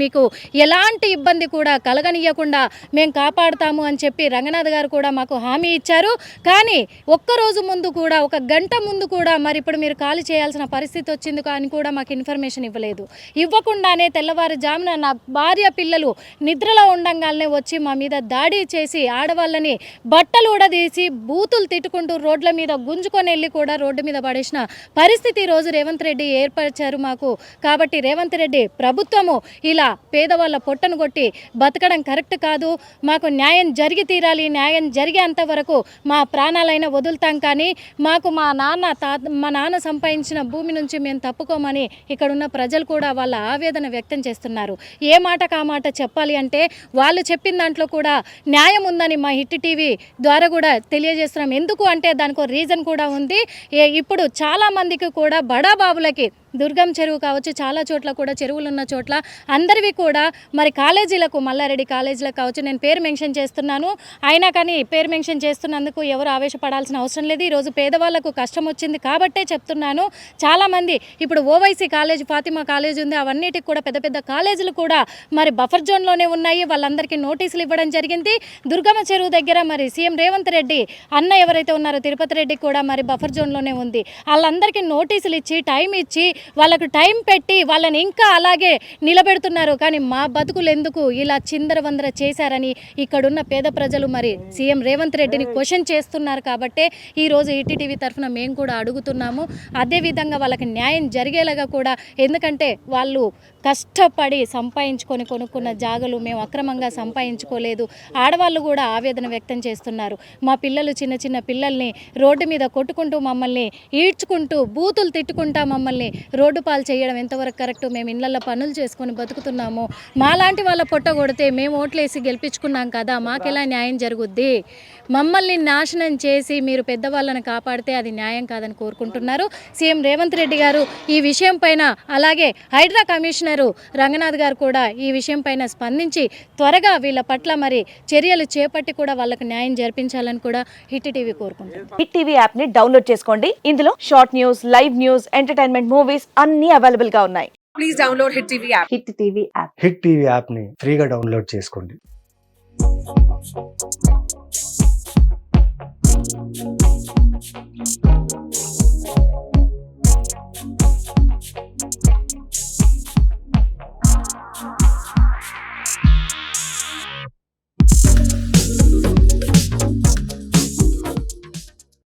Speaker 2: మీకు ఎలాంటి ఇబ్బంది కూడా కలగనియకుండా మేము కాపాడుతాము అని చెప్పి రంగనాథ్ గారు కూడా మాకు హామీ ఇచ్చారు. కానీ ఒక్కరోజు ముందు కూడా 1 గంట ముందు కూడా మరి ఇప్పుడు మీరు ఖాళీ చేయాల్సిన పరిస్థితి వచ్చింది కానీ కూడా మాకు ఇన్ఫర్మేషన్ ఇవ్వలేదు. ఇవ్వకుండానే తెల్లవారుజామున నా భార్య పిల్లలు నిద్రలో ఉండంగానే వచ్చి మా మీద దాడి చేసి ఆడవాళ్ళని బట్టలు ఊడదీసి బూతులు తిట్టుకుంటూ రోడ్ల మీద గుంజుకొని వెళ్ళి కూడా రోడ్డు మీద పడేసిన పరిస్థితి ఈరోజు రేవంత్ రెడ్డి ఏర్పరిచారు మాకు. కాబట్టి రేవంత్ రెడ్డి ప్రభుత్వము ఇలా పేదవాళ్ళ పొట్టను కొట్టి బతకడం కరెక్ట్ కాదు. మాకు న్యాయం జరిగి తీరాలి. న్యాయం జరిగేంత వరకు మా ప్రాణాలైనా వదులుతాం, కానీ మాకు మా నాన్న సంపాదించిన భూమి నుంచి మేము తప్పుకోమని ఇక్కడున్న ప్రజలు కూడా వాళ్ళ ఆవేదన వ్యక్తం చేస్తున్నారు. ఏ మాటకు ఆ మాట చెప్పాలి అంటే వాళ్ళు చెప్పిన దాంట్లో కూడా న్యాయం ఉందని మా హిట్ టీవీ ద్వారా కూడా తెలియజేస్తున్నాం. ఎందుకు అంటే దానికి ఒక రీజన్ కూడా ఉంది. ఇప్పుడు చాలామందికి కూడా బడాబాబులకి దుర్గం చెరువు కావచ్చు, చాలా చోట్ల కూడా చెరువులు ఉన్న చోట్ల అందరివి కూడా మరి కాలేజీలకు, మల్లారెడ్డి కాలేజీలకు కావచ్చు, నేను పేరు మెన్షన్ చేస్తున్నాను, అయినా కానీ పేరు మెన్షన్ చేస్తున్నందుకు ఎవరు ఆవేశపడాల్సిన అవసరం లేదు. ఈరోజు పేదవాళ్లకు కష్టం వచ్చింది కాబట్టే చెప్తున్నాను. చాలామంది ఇప్పుడు ఓవైసీ కాలేజ్, ఫాతిమా కాలేజ్ ఉంది, అవన్నిటికి కూడా పెద్ద పెద్ద కాలేజీలు కూడా మరి బఫర్ జోన్లోనే ఉన్నాయి. వాళ్ళందరికీ నోటీసులు ఇవ్వడం జరిగింది. దుర్గమ్మ చెరువు దగ్గర మరి సీఎం రేవంత్ రెడ్డి అన్న ఎవరైతే ఉన్నారో తిరుపతి రెడ్డి కూడా మరి బఫర్ జోన్లోనే ఉంది. వాళ్ళందరికీ నోటీసులు ఇచ్చి టైం ఇచ్చి వాళ్ళకు టైం పెట్టి వాళ్ళని ఇంకా అలాగే నిలబెడుతున్నారు. కానీ మా బతుకులు ఎందుకు ఇలా చిందరవందర చేశారని ఇక్కడున్న పేద ప్రజలు మరి సీఎం రేవంత్ రెడ్డిని క్వశ్చన్ చేస్తున్నారు. కాబట్టే ఈరోజు ఈటీటీవీ తరఫున మేము కూడా అడుగుతున్నాము. అదేవిధంగా వాళ్ళకి న్యాయం జరిగేలాగా కూడా, ఎందుకంటే వాళ్ళు కష్టపడి సంపాదించుకొని కొనుక్కున్న జాగలు మేము అక్రమంగా సంపాదించుకోలేదు. ఆడవాళ్ళు కూడా ఆవేదన వ్యక్తం చేస్తున్నారు. మా పిల్లలు చిన్న చిన్న పిల్లల్ని రోడ్డు మీద కొట్టుకుంటూ మమ్మల్ని ఈడ్చుకుంటూ బూతులు తిట్టుకుంటా మమ్మల్ని రోడ్డు పాలు చేయడం ఎంతవరకు కరెక్ట్? మేము ఇళ్లలో పనులు చేసుకొని బతుకుతున్నాము. మాలాంటి వాళ్ళ పొట్ట కొడితే మేము ఓట్లేసి గెలిపించుకున్నాం కదా, మాకెలా న్యాయం జరుగుద్ది? మమ్మల్ని నాశనం చేసి మీరు పెద్దవాళ్ళని కాపాడితే అది న్యాయం కాదని కోరుకుంటున్నారు. సీఎం రేవంత్ రెడ్డి గారు ఈ విషయం పైన, అలాగే హైడ్రా కమిషనరు రంగనాథ్ గారు కూడా ఈ విషయం పైన స్పందించి త్వరగా వీళ్ళ పట్ల మరి చర్యలు చేపట్టి కూడా వాళ్ళకు న్యాయం జరిపించాలని కూడా హిట్ టీవీ కోరుకుంటున్నారు.
Speaker 6: హిట్ టీవీ యాప్ ని డౌన్లోడ్ చేసుకోండి. ఇందులో short news, live news, entertainment movies అన్ని అవైలబుల్ గా ఉన్నాయి.
Speaker 7: Please download hit TV app.
Speaker 6: Hit TV app.
Speaker 8: Hit TV app ని ఫ్రీగా డౌన్లోడ్ చేసుకోండి.